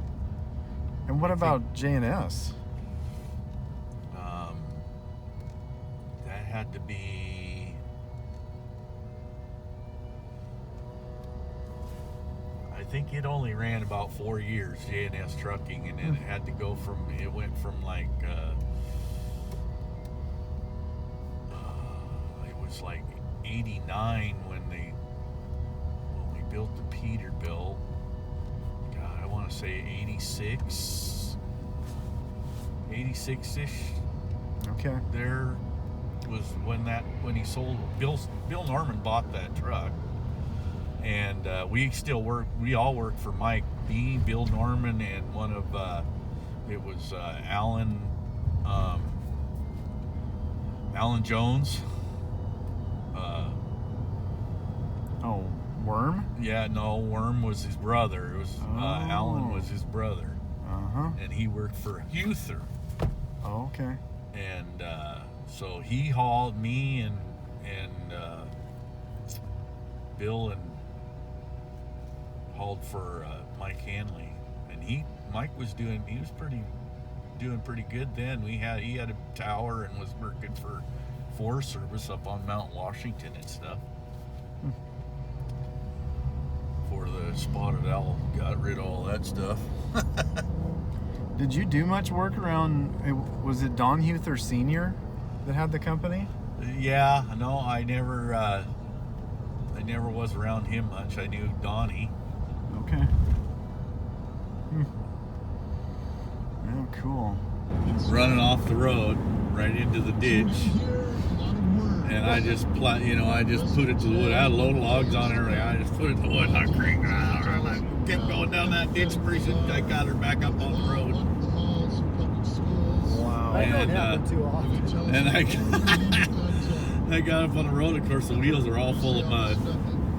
And what about J&S? That had to be, I think it only ran about 4 years, J&S Trucking, and then it went from like it was like 89 when we built the Peterbilt. God, I want to say 86-ish. Okay. There was when he sold Bill Norman bought that truck, and we all worked for Mike Bean, Bill Norman, and one of it was Alan Jones. Worm? Yeah, no, Worm was his brother. It was Alan was his brother. And he worked for Huther. Oh, okay. And so he hauled me and Bill and hauled for Mike Hanley, and Mike was doing pretty good then. He had a tower and was working for Forest Service up on Mount Washington and stuff. Before the spotted owl got rid of all that stuff. Did you do much work around? Was it Don Huther Sr. that had the company? Yeah, no, I never was around him much. I knew Donnie. Okay. Oh, cool. Running off the road right into the ditch, and I just put it to the wood. I had a load of logs on her. I just put it to the wood. I kept going down that ditch. Pretty soon I got her back up on the road. Wow. That don't happen too often. And I got up on the road. Of course, the wheels are all full of mud.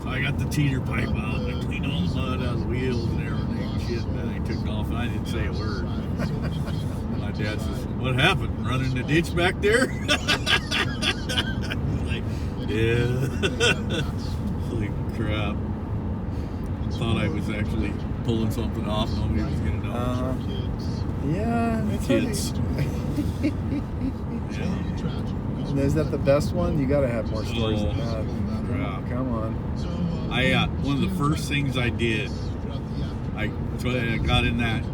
So I got the teeter pipe out and I cleaned all the mud out of the wheels and everything. Shit, and I took off and I didn't say a word. My dad says, "What happened? Running in the ditch back there?" Like, yeah. Holy crap. Thought I was actually pulling something off. Nobody was going to know. Yeah, it's Kids. Yeah. And is that the best one? You got to have more stories than that. Crap. Come on. One of the first things I did, I got in that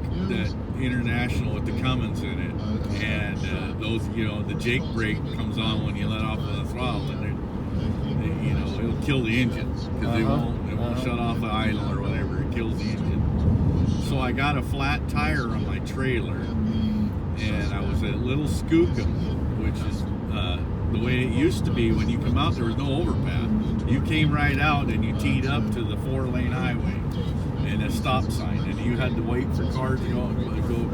international with the Cummins in it, and those, the Jake brake comes on when you let off the throttle, and it'll kill the engine because it won't shut off the idle or whatever. It kills the engine. So I got a flat tire on my trailer, and I was at Little Skookum, which is the way it used to be. When you come out, there was no overpass. You came right out and you teed up to the 4-lane highway and a stop sign, and you had to wait for cars to go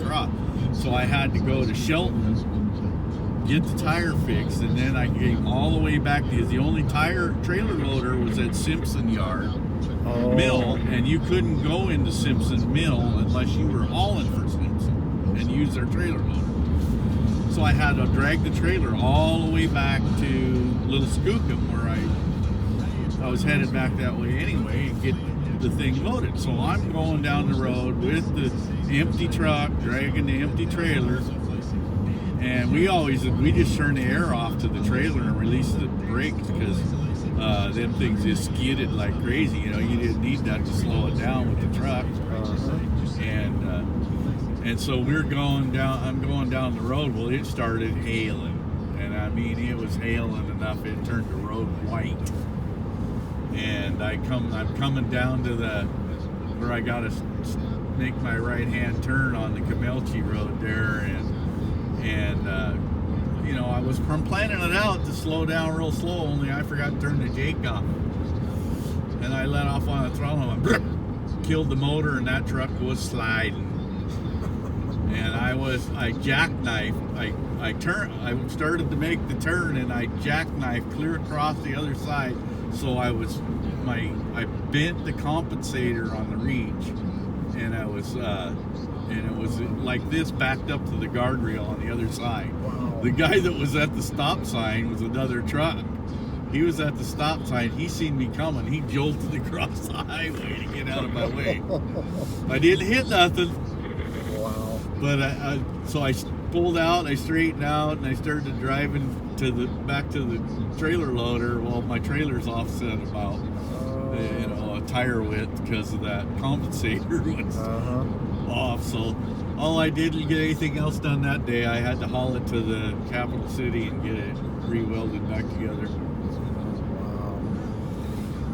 across. So I had to go to Shelton, get the tire fixed, and then I came all the way back because the only trailer loader was at Simpson Yard Mill, and you couldn't go into Simpson Mill unless you were hauling for Simpson and use their trailer loader. So I had to drag the trailer all the way back to Little Skookum, where I was headed back that way anyway, and get the thing loaded. So I'm going down the road with the empty truck, dragging the empty trailer, and we just turn the air off to the trailer and release the brakes because them things just skidded like crazy. You didn't need that to slow it down with the truck. And so I'm going down the road. Well, it started hailing, and I mean it was hailing enough it turned the road white. And I'm coming down to where I gotta make my right hand turn on the Camelchi Road there, and I was planning it out to slow down real slow, only I forgot to turn the Jake off, and I let off on the throttle and killed the motor, and that truck was sliding. And I jackknifed. I started to make the turn, and I jackknifed clear across the other side. So I bent the compensator on the reach, and it was like this, backed up to the guardrail on the other side. Wow. The guy that was at the stop sign was another truck. He was at the stop sign. He seen me coming. He jolted across the highway to get out of my way. I didn't hit nothing. Wow. But so I pulled out, I straightened out, and I started driving back to the trailer loader. Well, my trailer's offset about a tire width because of that compensator was off. So all I didn't get anything else done that day. I had to haul it to the capital city and get it re-welded back together. Wow.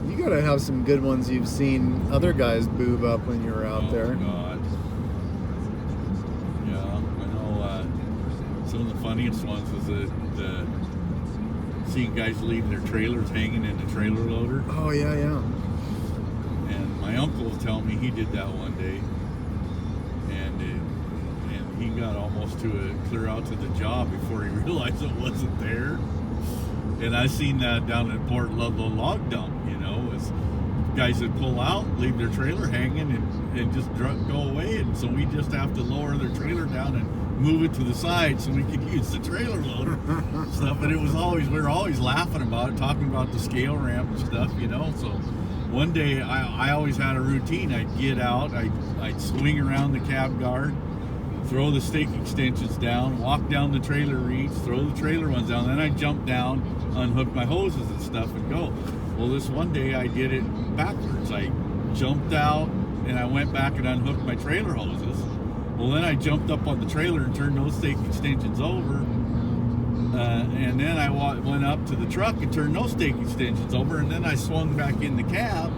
You gotta have some good ones you've seen other guys boob up when you were out there. God. Some of the funniest ones was seeing guys leaving their trailers hanging in the trailer loader. Oh, yeah. And my uncle was telling me he did that one day, and he got almost clear out to the job before he realized it wasn't there. And I seen that down at Port Ludlow Log Dump. As guys that pull out, leave their trailer hanging, and just go away. And so we just have to lower their trailer down and move it to the side so we could use the trailer loader stuff. And we were always laughing about it, talking about the scale ramp and stuff, So one day I always had a routine. I'd get out, I'd swing around the cab guard, throw the stake extensions down, walk down the trailer reach, throw the trailer ones down, then I'd jump down, unhook my hoses and stuff and go. Well, this one day I did it backwards. I jumped out and I went back and unhooked my trailer hoses. Well, then I jumped up on the trailer and turned those stake extensions over. And then I went up to the truck and turned those stake extensions over, and then I swung back in the cab.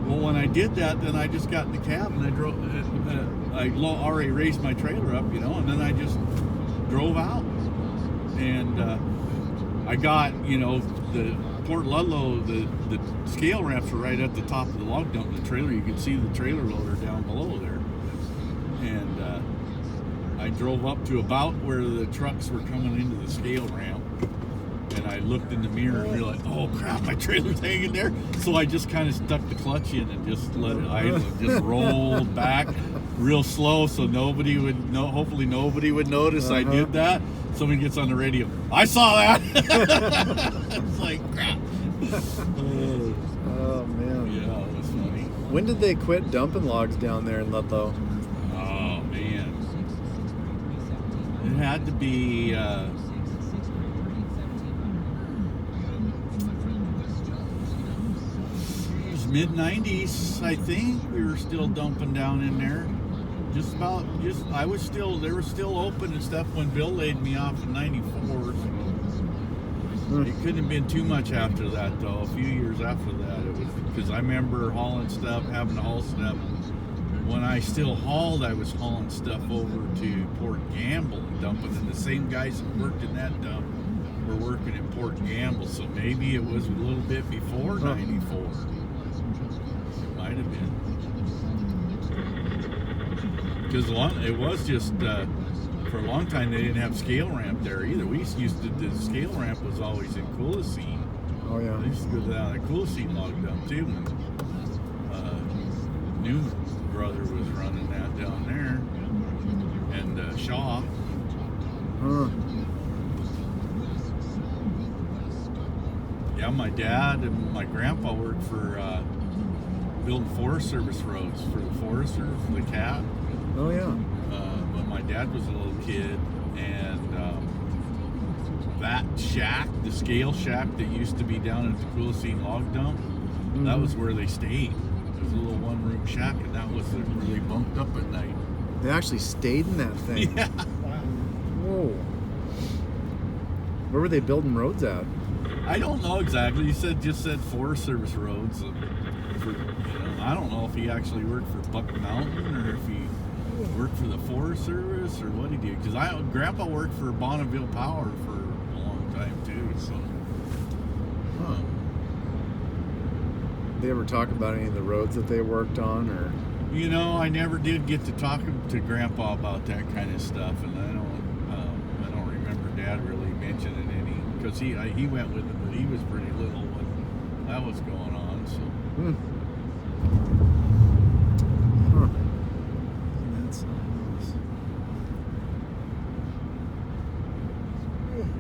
Well, when I did that, then I just got in the cab and I drove. I already raised my trailer up, and then I just drove out. And I got, the Port Ludlow, the scale ramps were right at the top of the log dump of the trailer. You could see the trailer loader down below there. And I drove up to about where the trucks were coming into the scale ramp, and I looked in the mirror and realized, oh crap, my trailer's hanging there. So I just kind of stuck the clutch in and just let it idle and just rolled back real slow so nobody would know. Hopefully nobody would notice I did that. Somebody gets on the radio, I saw that. It's like crap. Oh man. Yeah, it was funny. When did they quit dumping logs down there in Ludlow? Oh man. It had to be it was mid-90s, I think. We were still dumping down in there. They were still open and stuff when Bill laid me off in 94. So it couldn't have been too much after that, though. A few years after that, it was, because I remember hauling stuff, having to haul stuff. When I still hauled, I was hauling stuff over to Port Gamble and dumping, and the same guys that worked in that dump were working in Port Gamble, so maybe it was a little bit before 94. It might have been. Because it was just, for a long time, they didn't have scale ramp there either. The scale ramp was always in Coolacene. Oh, yeah. They used to go down at Coolacene log dump, too, and Newman brother was running that down there, and Shaw. Yeah, my dad and my grandpa worked for building Forest Service roads for the Forester, for the CAT. Oh yeah. When my dad was a little kid, and that shack, the scale shack that used to be down at the Coolacene log dump, that was where they stayed. It was a little one-room shack, and that was where they bunked up at night. They actually stayed in that thing. Yeah. Whoa. Where were they building roads at? I don't know exactly. He just said Forest Service roads. I don't know if he actually worked for Buck Mountain or if he worked for the Forest Service or what he did. Because Grandpa worked for Bonneville Power for a long time too. So. They ever talk about any of the roads that they worked on, or? I never did get to talk to Grandpa about that kind of stuff, and I don't remember Dad really mentioning any, because he went with it, but he was pretty little when that was going on. So.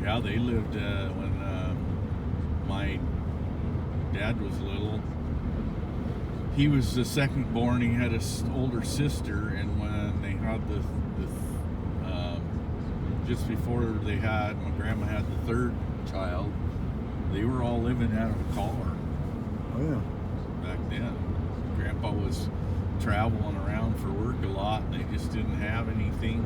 Yeah, they lived when my dad was little. He was the second born. He had an older sister, and when they had the just before my grandma had the third child, they were all living out of a car. Oh yeah. Back then, Grandpa was traveling around for work a lot, and they just didn't have anything.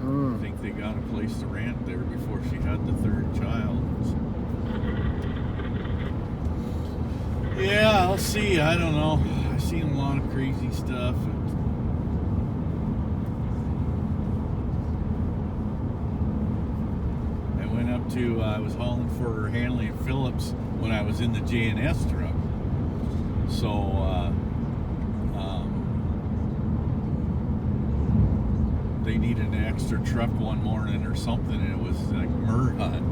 I think they got a place to rent there before she had the third child. So. Yeah, I'll see. I don't know. I've seen a lot of crazy stuff. I was hauling for Hanley and Phillips when I was in the J&S truck. So, they needed an extra truck one morning or something, and it was like Merhut.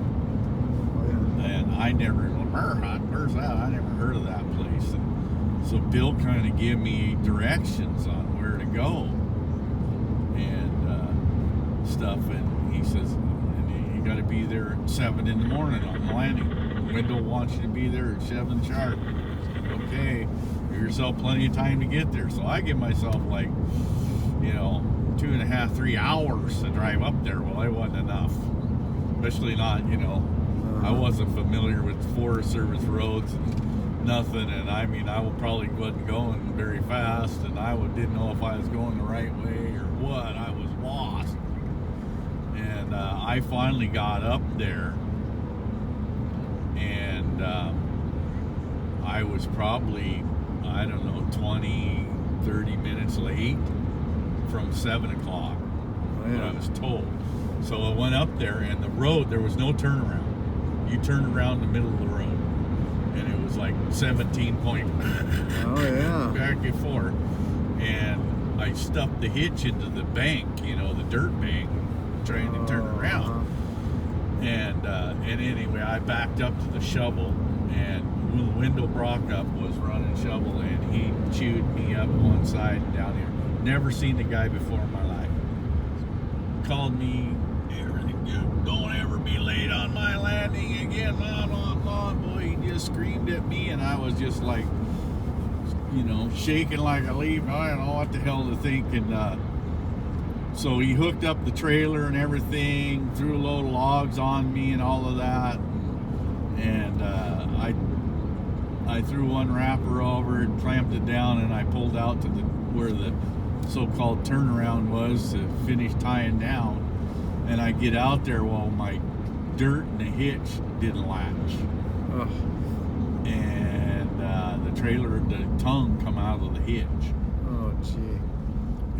And I never, Merhut, where's that? I never heard of that place. And so Bill kind of gave me directions on where to go and stuff, and he says, and you got to be there at 7 in the morning on the landing. Wendell wants you to be there at 7 sharp. Okay, give yourself plenty of time to get there. So I give myself like, 2.5, 3 hours to drive up there. Well, it wasn't enough, especially not, I wasn't familiar with Forest Service roads and nothing, and I probably wasn't going very fast, and I didn't know if I was going the right way or what. I was lost, and I finally got up there, and I was probably, 20, 30 minutes late from 7 o'clock, what I was told. So I went up there, and the road, there was no turnaround. You turn around in the middle of the road, and it was like 17 point back and forth, and I stuffed the hitch into the bank, the dirt bank, trying to turn around. And anyway, I backed up to the shovel, and Wendell Brockup was running shovel, and he chewed me up one side and down here. Never seen the guy before in my life. Called me, don't ever be late on my landing again, Mom. Boy, he just screamed at me, and I was just like, shaking like a leaf. I don't know what the hell to think. And so he hooked up the trailer and everything, threw a load of logs on me and all of that. And I threw one wrapper over and clamped it down, and I pulled out to where the so-called turnaround was to finish tying down. And I get out there while my dirt and the hitch didn't latch. Ugh. And the trailer, the tongue come out of the hitch. Oh, gee.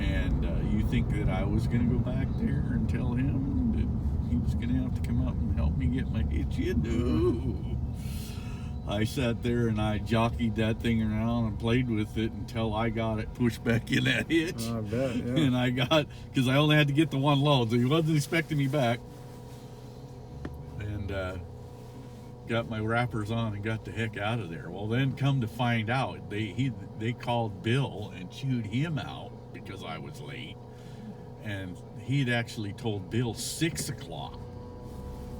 And you think that I was going to go back there and tell him that he was going to have to come up and help me get my hitch in? No. I sat there and I jockeyed that thing around and played with it until I got it pushed back in that hitch. I bet, yeah. And because I only had to get the one load, so he wasn't expecting me back. And got my wrappers on and got the heck out of there. Well, then come to find out, they called Bill and chewed him out because I was late. And he'd actually told Bill 6 o'clock.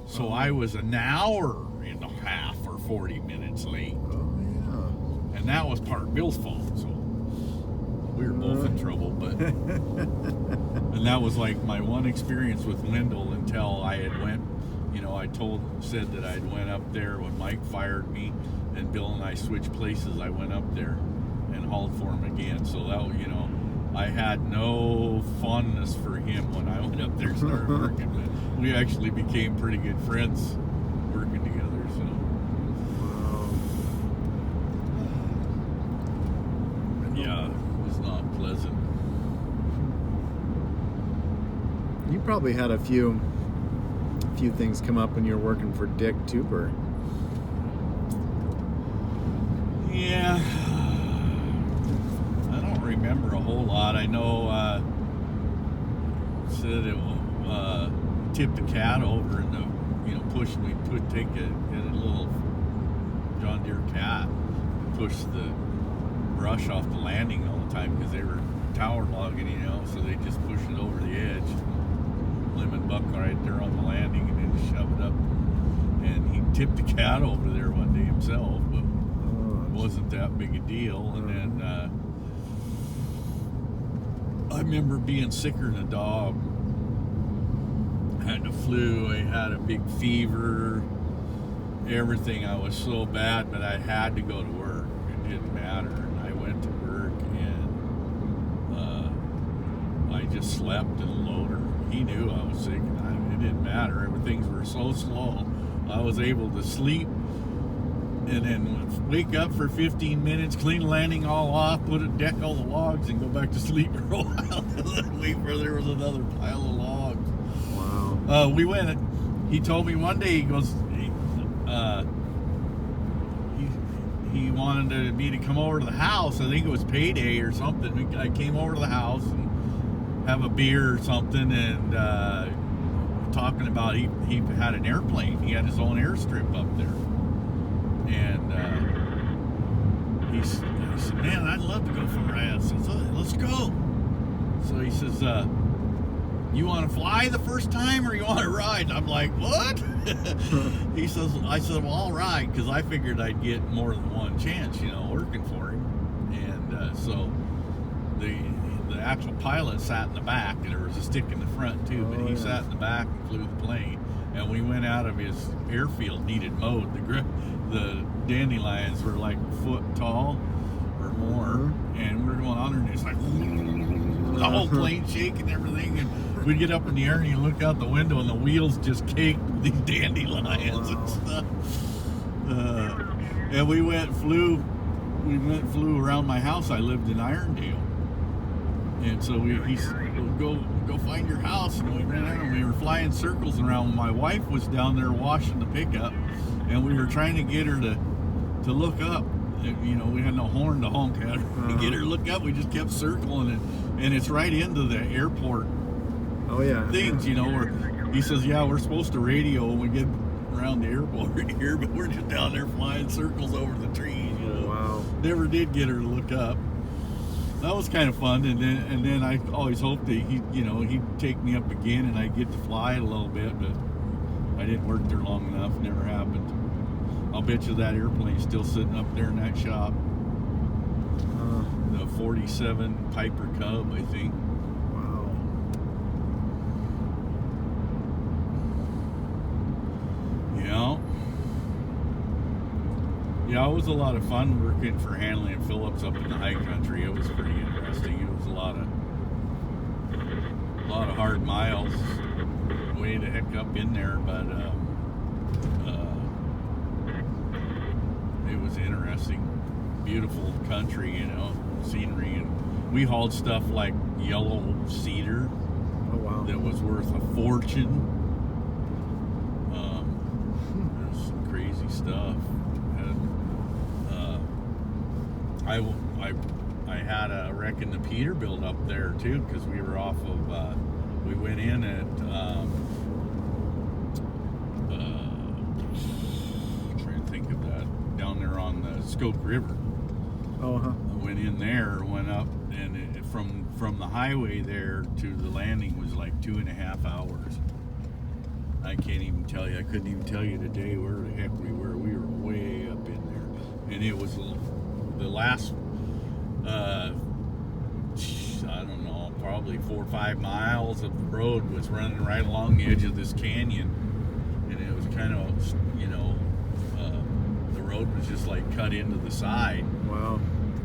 So I was an hour and a half or 40 minutes late. Oh, yeah. And that was part Bill's fault, so we were both in trouble. But and that was like my one experience with Wendell until I had went, I said that I'd went up there when Mike fired me, and Bill and I switched places. I went up there and hauled for him again. So that, I had no fondness for him when I went up there and started working. But we actually became pretty good friends working together. So. Yeah, it was not pleasant. You probably had a few things come up when you were working for Dick Tupper. Yeah. I don't remember a whole lot. I know said it tipped the cat over and pushed me, take a little John Deere cat, push the brush off the landing all the time because they were tower logging, so they just pushed it over the edge. Lemon buck right there on the landing and then shove it up. And he tipped the cat over there one day himself, but it wasn't that big a deal. And then I remember being sicker than a dog. I had the flu, I had a big fever, everything. I was so bad, but I had to go to work. It didn't matter. And I went to work, and I just slept in the loader. He knew I was sick, and it didn't matter. Things were so slow. I was able to sleep and then wake up for 15 minutes, clean the landing all off, deck all the logs, and go back to sleep for a while. Wait for there was another pile of logs. Wow. We went. He told me one day, he goes, he wanted me to come over to the house. I think it was payday or something. I came over to the house and have a beer or something, and talking about he had an airplane. He had his own airstrip up there, and he said, "Man, I'd love to go for a ride." So let's go. So he says, you want to fly the first time or you want to ride? I'm like, what? I said, well, I'll ride, because I figured I'd get more than one chance, working for him. And so the actual pilot sat in the back, and there was a stick in the front too, but he sat in the back and flew the plane. And we went out of his airfield, needed mowed. The dandelions were like a foot tall or more, and we were going under, and it's like the whole plane shaking and everything. And we'd get up in the air, and you look out the window, and the wheels just caked with these dandelions and stuff. And we went and flew around my house. I lived in Irondale. And so he said, go find your house. And we ran out, and we were flying circles around. My wife was down there washing the pickup, and we were trying to get her to look up. And, we had no horn to honk at her. To get her to look up, we just kept circling it. And it's right into the airport things, where he says, yeah, we're supposed to radio when we get around the airport here, but we're just down there flying circles over the trees, Wow. Never did get her to look up. That was kind of fun, and then I always hoped that he'd take me up again and I'd get to fly it a little bit, but I didn't work there long enough. Never happened. I'll bet you that airplane's still sitting up there in that shop. The 47 Piper Cub, I think. Wow. Yeah, it was a lot of fun working for Hanley and Phillips up in the high country. It was pretty interesting. It was a lot of hard miles way the heck up in there, but it was interesting. Beautiful country, scenery, and we hauled stuff like yellow cedar. Oh wow. That was worth a fortune. There's some crazy stuff. I had a wreck in the Peterbilt up there too, because we were off of we went in at trying to think of that, down there on the Skoke River. I went in there, went up, and from the highway there to the landing was like 2.5 hours. I can't even tell you. I couldn't even tell you today where the heck we were. We were way up in there, and it was the last, I don't know, probably 4 or 5 miles of the road was running right along the edge of this canyon, and it was kind of, the road was just like cut into the side. Wow.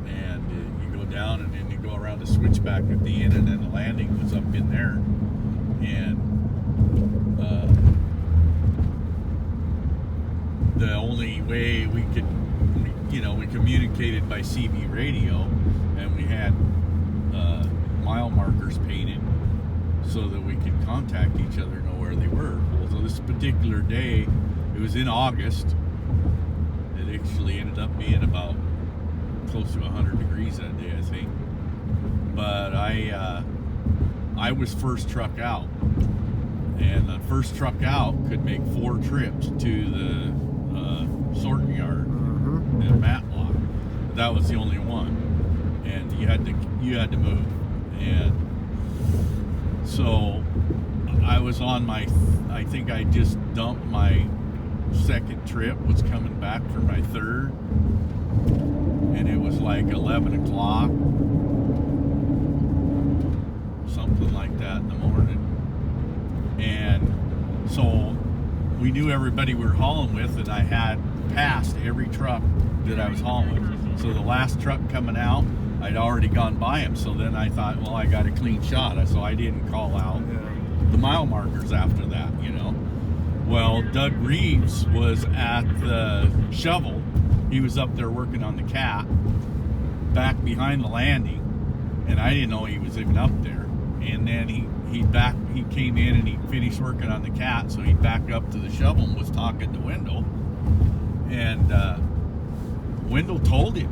And you go down, and then you go around the switchback at the end, and then the landing was up in there, and the only way we could, we communicated by CB radio, and we had mile markers painted so that we could contact each other, know where they were. Well, so this particular day, it was in August. It actually ended up being about close to 100 degrees that day, I think. But I was first truck out, and the first truck out could make 4 trips to the sorting yard and Matlock. But that was the only one, and you had to move. And so I was on I think I just dumped my second trip, was coming back for my third, and it was like 11 o'clock, something like that in the morning. And so we knew everybody we were hauling with, and I had passed every truck that I was hauling with. So the last truck coming out, I'd already gone by him. So then I thought, well, I got a clean shot. So I didn't call out the mile markers after that, Well, Doug Reeves was at the shovel. He was up there working on the cat back behind the landing, and I didn't know he was even up there. And then he came in and he finished working on the cat, so he backed up to the shovel and was talking to Wendell. And Wendell told him,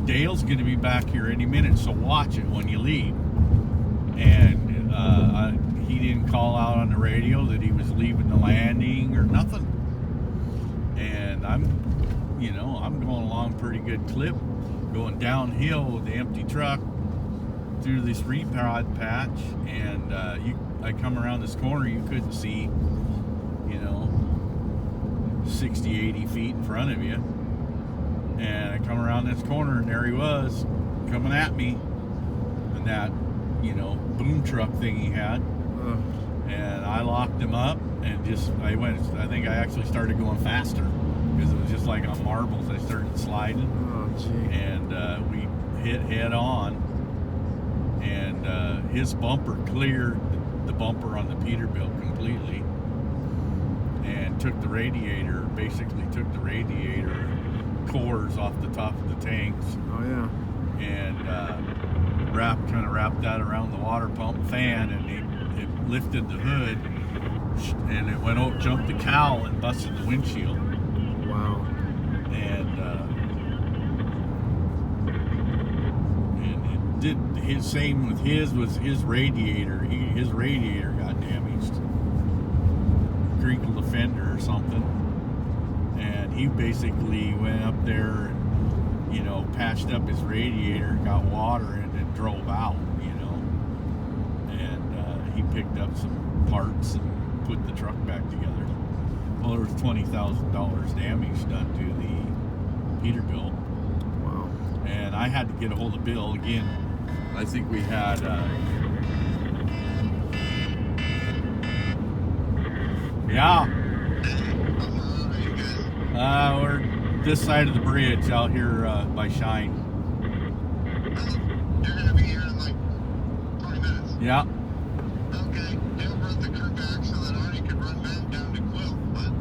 Dale's going to be back here any minute, so watch it when you leave. And he didn't call out on the radio that he was leaving the landing or nothing. And I'm going along pretty good clip, going downhill with the empty truck. through this repod patch, and I come around this corner, you couldn't see, 60, 80 feet in front of you. And I come around this corner, and there he was, coming at me, and that, boom truck thing he had. And I locked him up, and I think I actually started going faster, because it was just like on marbles. I started sliding, and we hit head on, and his bumper cleared the bumper on the Peterbilt completely, and took the radiator cores off the top of the tanks. Oh yeah. And wrapped that around the water pump fan, and it lifted the hood, and it went out, jumped the cowl, and busted the windshield. Wow. And it did his same with his radiator. His radiator got damaged, crinkled the fender or something, and he basically went up there and patched up his radiator, got water in it, and drove out. And he picked up some parts and put the truck back together. Well, there was $20,000 damage done to the Peterbilt. Wow. And I had to get a hold of Bill again. I think we had we're this side of the bridge out here by Shine. You're gonna be here in like 20 minutes. Yeah. Okay, Dale brought the crew back so that Arnie could run back down to Quill, but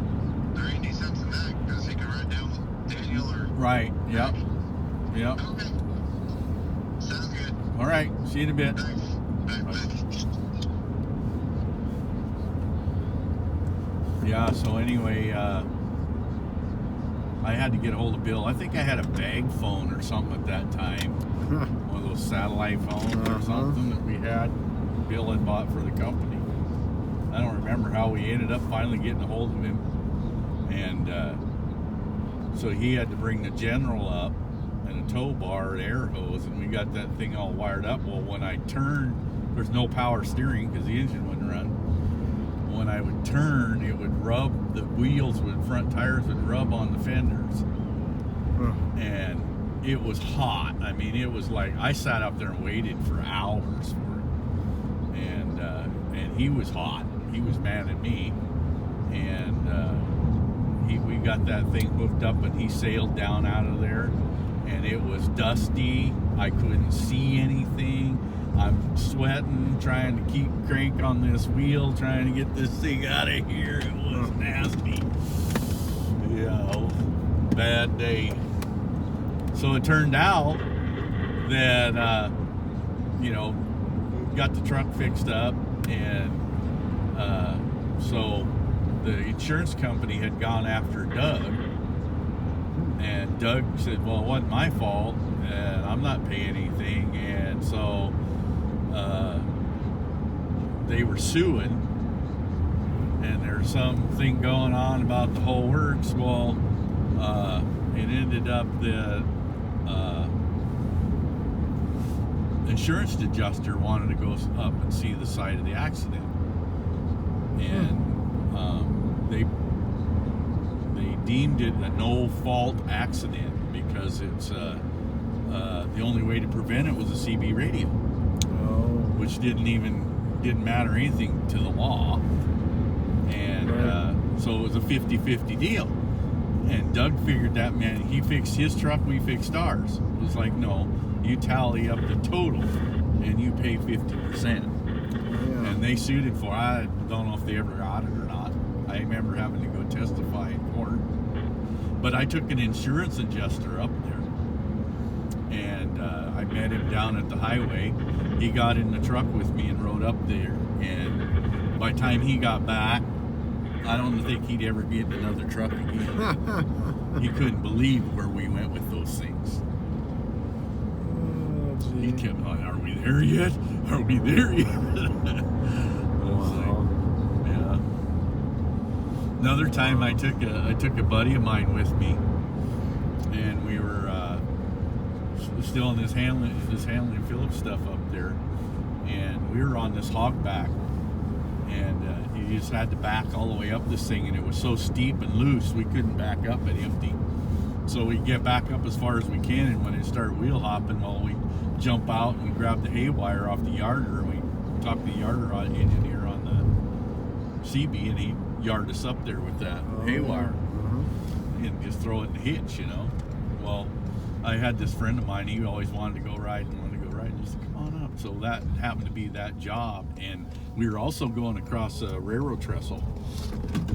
there ain't any sense in that because he could ride down with Daniel or. Right. Yep. Yep. Okay. Sounds good. All right. See you in a bit. Thanks. Bye. Yeah. So anyway, I had to get a hold of Bill. I think I had a bag phone or something at that time. One of those satellite phones or something that we had. Bill had bought for the company. I don't remember how we ended up finally getting a hold of him. And so he had to bring the general up and a tow bar, an air hose, and we got that thing all wired up. Well, when I turned, there's no power steering because the engine wouldn't run. When I would turn, it would rub, the front tires would rub on the fenders. And it was hot. I mean, it was like, I sat up there and waited for hours for it. And he was hot. He was mad at me. And we got that thing hooked up, and he sailed down out of there. And it was dusty. I couldn't see anything. I'm sweating, trying to keep crank on this wheel, trying to get this thing out of here. It was nasty. Yeah, bad day. So it turned out that, got the truck fixed up, and so the insurance company had gone after Doug, and Doug said, well, it wasn't my fault, and I'm not paying anything, and so they were suing, and there's something going on about the whole works. Well, it ended up that insurance adjuster wanted to go up and see the site of the accident, and they deemed it a no-fault accident because it's the only way to prevent it was a CB radio, which didn't matter anything to the law, and so it was a 50-50 deal. And Doug figured that meant he fixed his truck, we fixed ours. It was like, no, you tally up the total and you pay 50%. Yeah. And they sued him for, I don't know if they ever got it or not. I remember having to go testify in court. But I took an insurance adjuster up there, and I met him down at the highway. He got in the truck with me and rode up there, and by the time he got back, I don't think he'd ever get another truck again. He couldn't believe where we went with those things. He kept on, are we there yet? Are we there yet? Wow. Yeah. Another time I took a buddy of mine with me, and we were still in this Hanley and Phillips stuff up there, and we were on this hog back, and you just had to back all the way up this thing, and it was so steep and loose we couldn't back up at empty. So we get back up as far as we can, and when it started wheel hopping, well, we jump out and we grab the hay wire off the yarder, and we tuck the yarder engineer on the CB, and he yarded us up there with that hay wire, and just throw it in the hitch, you know. Well, I had this friend of mine, he always wanted to go ride, and he said, come on up. So that happened to be that job, and we were also going across a railroad trestle.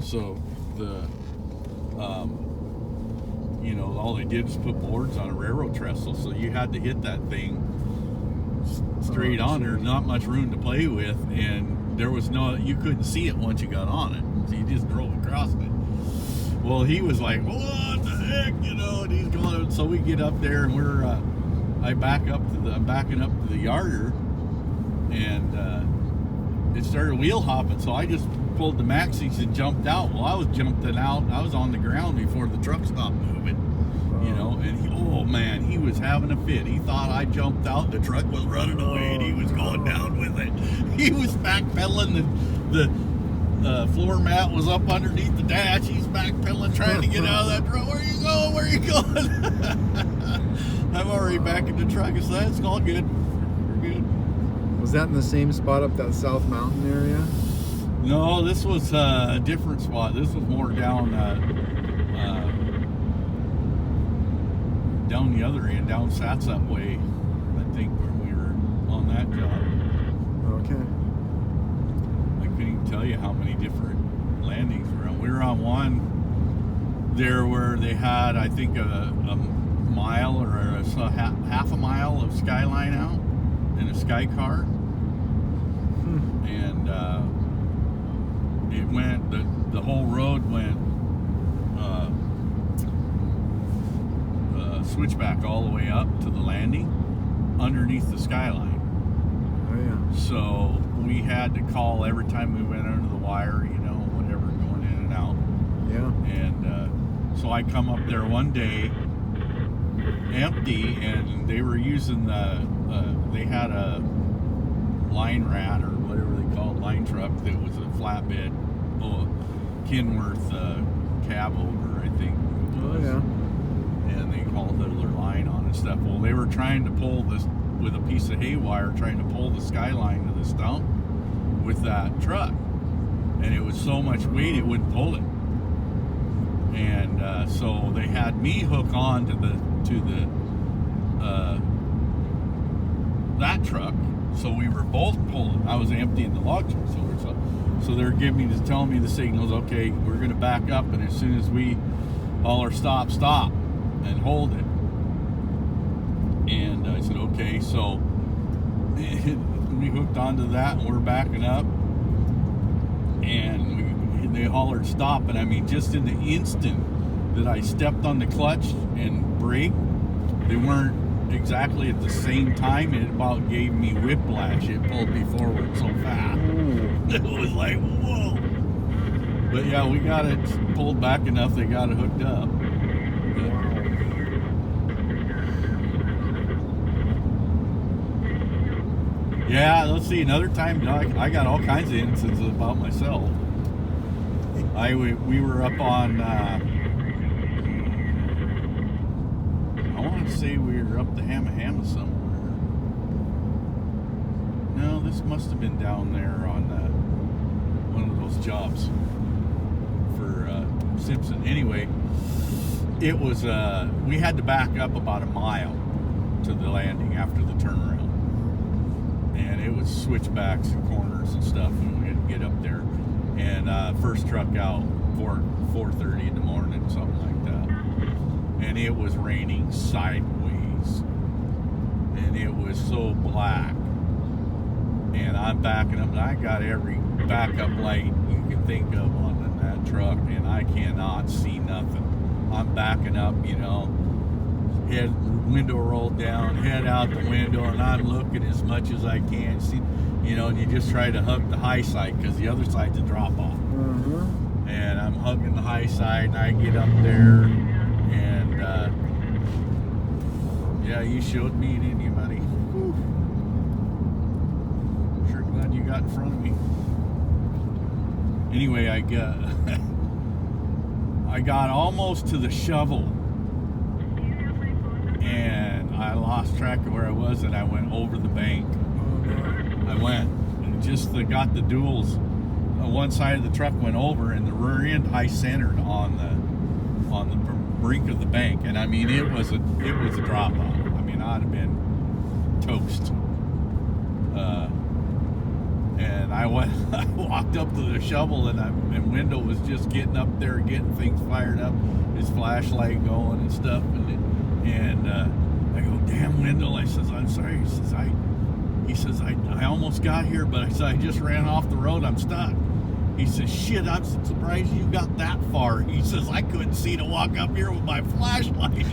So the you know, all they did was put boards on a railroad trestle, so you had to hit that thing straight on. There's not much room to play with, and there was you couldn't see it once you got on it, so you just drove across it. Well, he was like, what the heck, you know, and he's going, so we get up there, and we're I'm backing up to the yarder, and it started wheel hopping, so I just pulled the maxis and jumped out. Well, I was jumping out, I was on the ground before the truck stopped moving, you know, and he was having a fit. He thought I jumped out, the truck was running away, and he was going down with it. He was backpedaling, the floor mat was up underneath the dash. He's backpedaling, trying to get out of that truck. Where you going? Where you going? I'm already back in the truck. It's all good. We're good. Was that in the same spot up that South Mountain area? No, this was a different spot. This was more down the other end, down Satsop way, I think, when we were on that job. Okay. I couldn't even tell you how many different landings we were on. We were on one there where they had, I think, a mile or half a mile of skyline out in a sky car. And it went, the whole road went switchback all the way up to the landing underneath the skyline. Oh yeah. So we had to call every time we went under the wire, you know, whatever, going in and out. Yeah. And so I come up there one day empty, and they were using they had a line rat or whatever they call it, line truck that was a flatbed, Kenworth cab over, I think it was. Oh yeah. And they hauled their line on and stuff. Well, they were trying to pull this with a piece of hay wire, trying to pull the skyline to the stump with that truck, and it was so much weight it wouldn't pull it. And so they had me hook on to the that truck, so we were both pulling. I was emptying the log truck, so they're telling me the signals. Okay, we're going to back up, and as soon as we holler stop and hold it. And I said, okay, so we hooked onto that, and we're backing up, and they hollered stop, and I mean, just in the instant that I stepped on the clutch and brake, they weren't exactly at the same time. It about gave me whiplash. It pulled me forward so fast. It was like, whoa. But yeah, we got it pulled back enough, they got it hooked up. Yeah, let's see. Another time, I got all kinds of instances about myself. We were up on. I want to say we were up the Hamma somewhere. No, this must have been down there on one of those jobs for Simpson. Anyway, it was. We had to back up about a mile to the landing after the turnaround. And it was switchbacks and corners and stuff, and we had to get up there. And first truck out 4:30 in the morning, something like that. And it was raining sideways, and it was so black. And I'm backing up, and I got every backup light you can think of on that truck, and I cannot see nothing. I'm backing up, you know. Head window rolled down, head out the window, and I'm looking as much as I can see, you know, and you just try to hug the high side because the other side's a drop off. Mm-hmm. And I'm hugging the high side, and I get up there, and Yeah, you showed me, didn't you, buddy? Whew. Sure glad you got in front of me. Anyway, I got almost to the shovel, and I lost track of where I was, and I went over the bank. I went and just got the duals. One side of the truck went over, and the rear end I centered on the brink of the bank, and I mean it was a drop off. I mean, I'd have been toast. And I walked up to the shovel, and Wendell was just getting up there, getting things fired up, his flashlight going and stuff, and I go, damn, Wendell. I says, I'm sorry. He says, I almost got here, but I said, I just ran off the road. I'm stuck. He says, shit, I'm surprised you got that far. He says, I couldn't see to walk up here with my flashlight.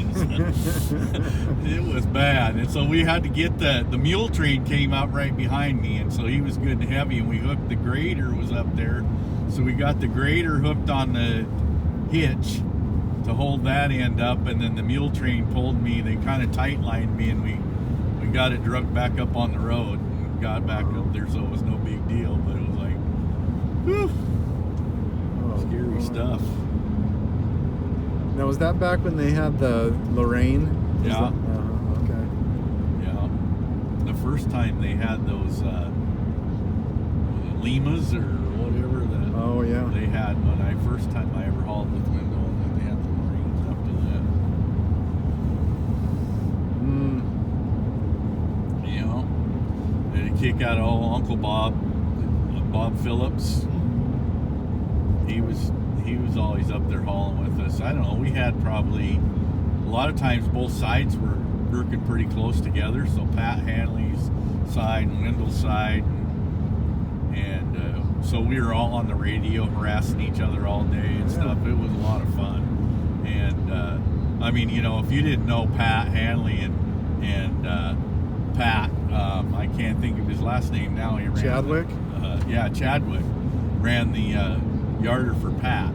It was bad. And so we had to get the mule train came up right behind me, and so he was good and heavy, and we hooked the grader was up there. So we got the grader hooked on the hitch to hold that end up, and then the mule train pulled me. They kind of tight lined me, and we got it drugged back up on the road and got back up there, so it was no big deal, but it was like, whew, scary stuff. Now, was that back when they had the Lorraine? Yeah. Okay. Yeah. The first time they had those Limas or whatever that Oh, yeah. they had when first time I ever hauled with Wendell, and then they had the Marines after that. You know, they had a kick out of old Uncle Bob Phillips. He was always up there hauling with us. I don't know, we had probably a lot of times both sides were working pretty close together, so Pat Hanley's side and Wendell's side, and so we were all on the radio harassing each other all day and stuff. It was a lot of fun. And I mean, you know, if you didn't know Pat Hanley and Pat, I can't think of his last name now. He ran Chadwick? Chadwick ran the yarder for Pat.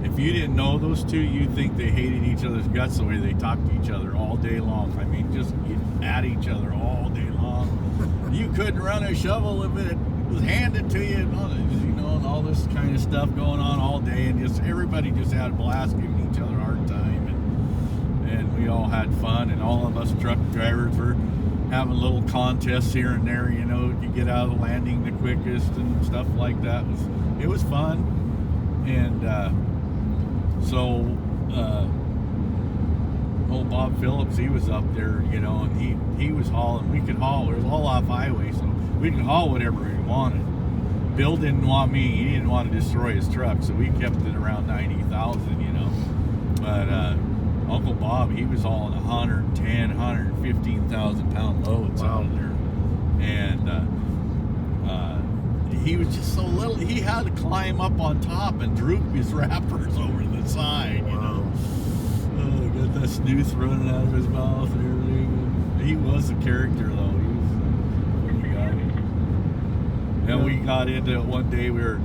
If you didn't know those two, you'd think they hated each other's guts the way they talked to each other all day long. I mean, just at each other all day long. You couldn't run a shovel if it was handed to you, you know, and all this kind of stuff going on all day, and just everybody just had a blast giving each other a hard time, and we all had fun, and all of us truck drivers were having little contests here and there, you know, to get out of the landing the quickest and stuff like that. It was fun. And so old Bob Phillips, he was up there, you know, and he was hauling. We could haul. It was all off highway, so we could haul whatever we wanted. Bill didn't want me. He didn't want to destroy his truck, so we kept it around 90,000, you know. But Uncle Bob, he was hauling 110, 115,000 pound loads out of there, and he was just so little. He had to climb up on top and droop his wrappers over the side, you know. Got that snooth running out of his mouth and everything. He was a character, though. He was a funny guy. And we got into it one day. We were,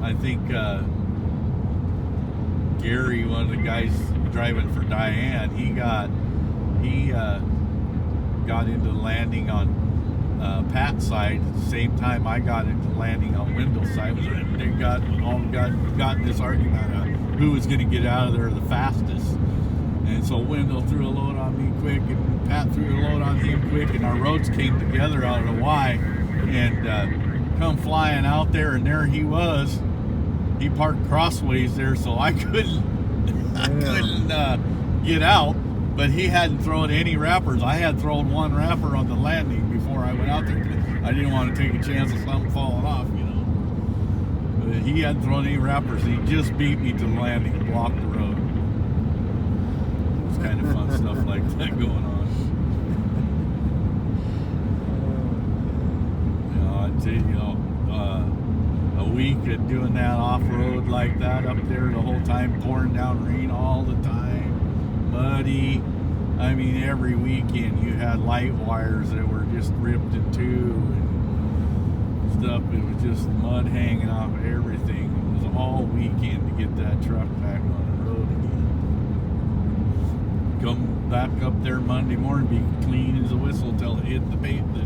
I think, Gary, one of the guys driving for Diane, he got into landing on Pat's side at the same time I got into landing on Wendell's side. They got in this argument of who was going to get out of there the fastest. And so Wendell threw a load on me quick, and Pat threw a load on him quick, and our roads came together. I don't know why, and come flying out there, and there he was. He parked crossways there, so I couldn't get out. But he hadn't thrown any wrappers. I had thrown one wrapper on the landing before I went out there. I didn't want to take a chance of something falling off, you know. But he hadn't thrown any wrappers. He just beat me to the landing and blocked the road. It was kind of fun stuff like that going on. You know, I'd say, you know, a week of doing that off-road like that up there the whole time, pouring down rain all the time, muddy. I mean, every weekend you had light wires that were just ripped in two and stuff. It was just mud hanging off everything. It was all weekend to get that truck back on the road again. Come back up there Monday morning, be clean as a whistle till it hit the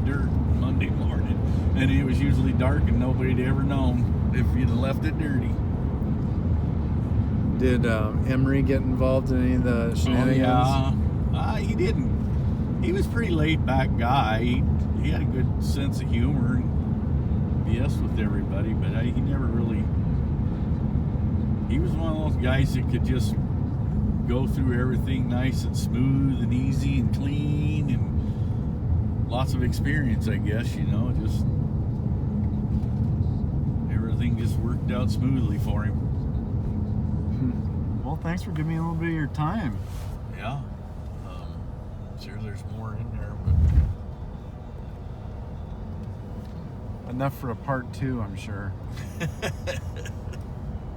dirt Monday morning. And it was usually dark and nobody'd ever known if you'd have left it dirty. Did Emery get involved in any of the shenanigans? Oh, yeah. He didn't. He was a pretty laid-back guy. He had a good sense of humor and BS with everybody, but he never really... He was one of those guys that could just go through everything nice and smooth and easy and clean, and lots of experience, I guess, you know, just everything just worked out smoothly for him. Well, thanks for giving me a little bit of your time. Yeah. Sure there's more in there, but Enough for a part 2, I'm sure.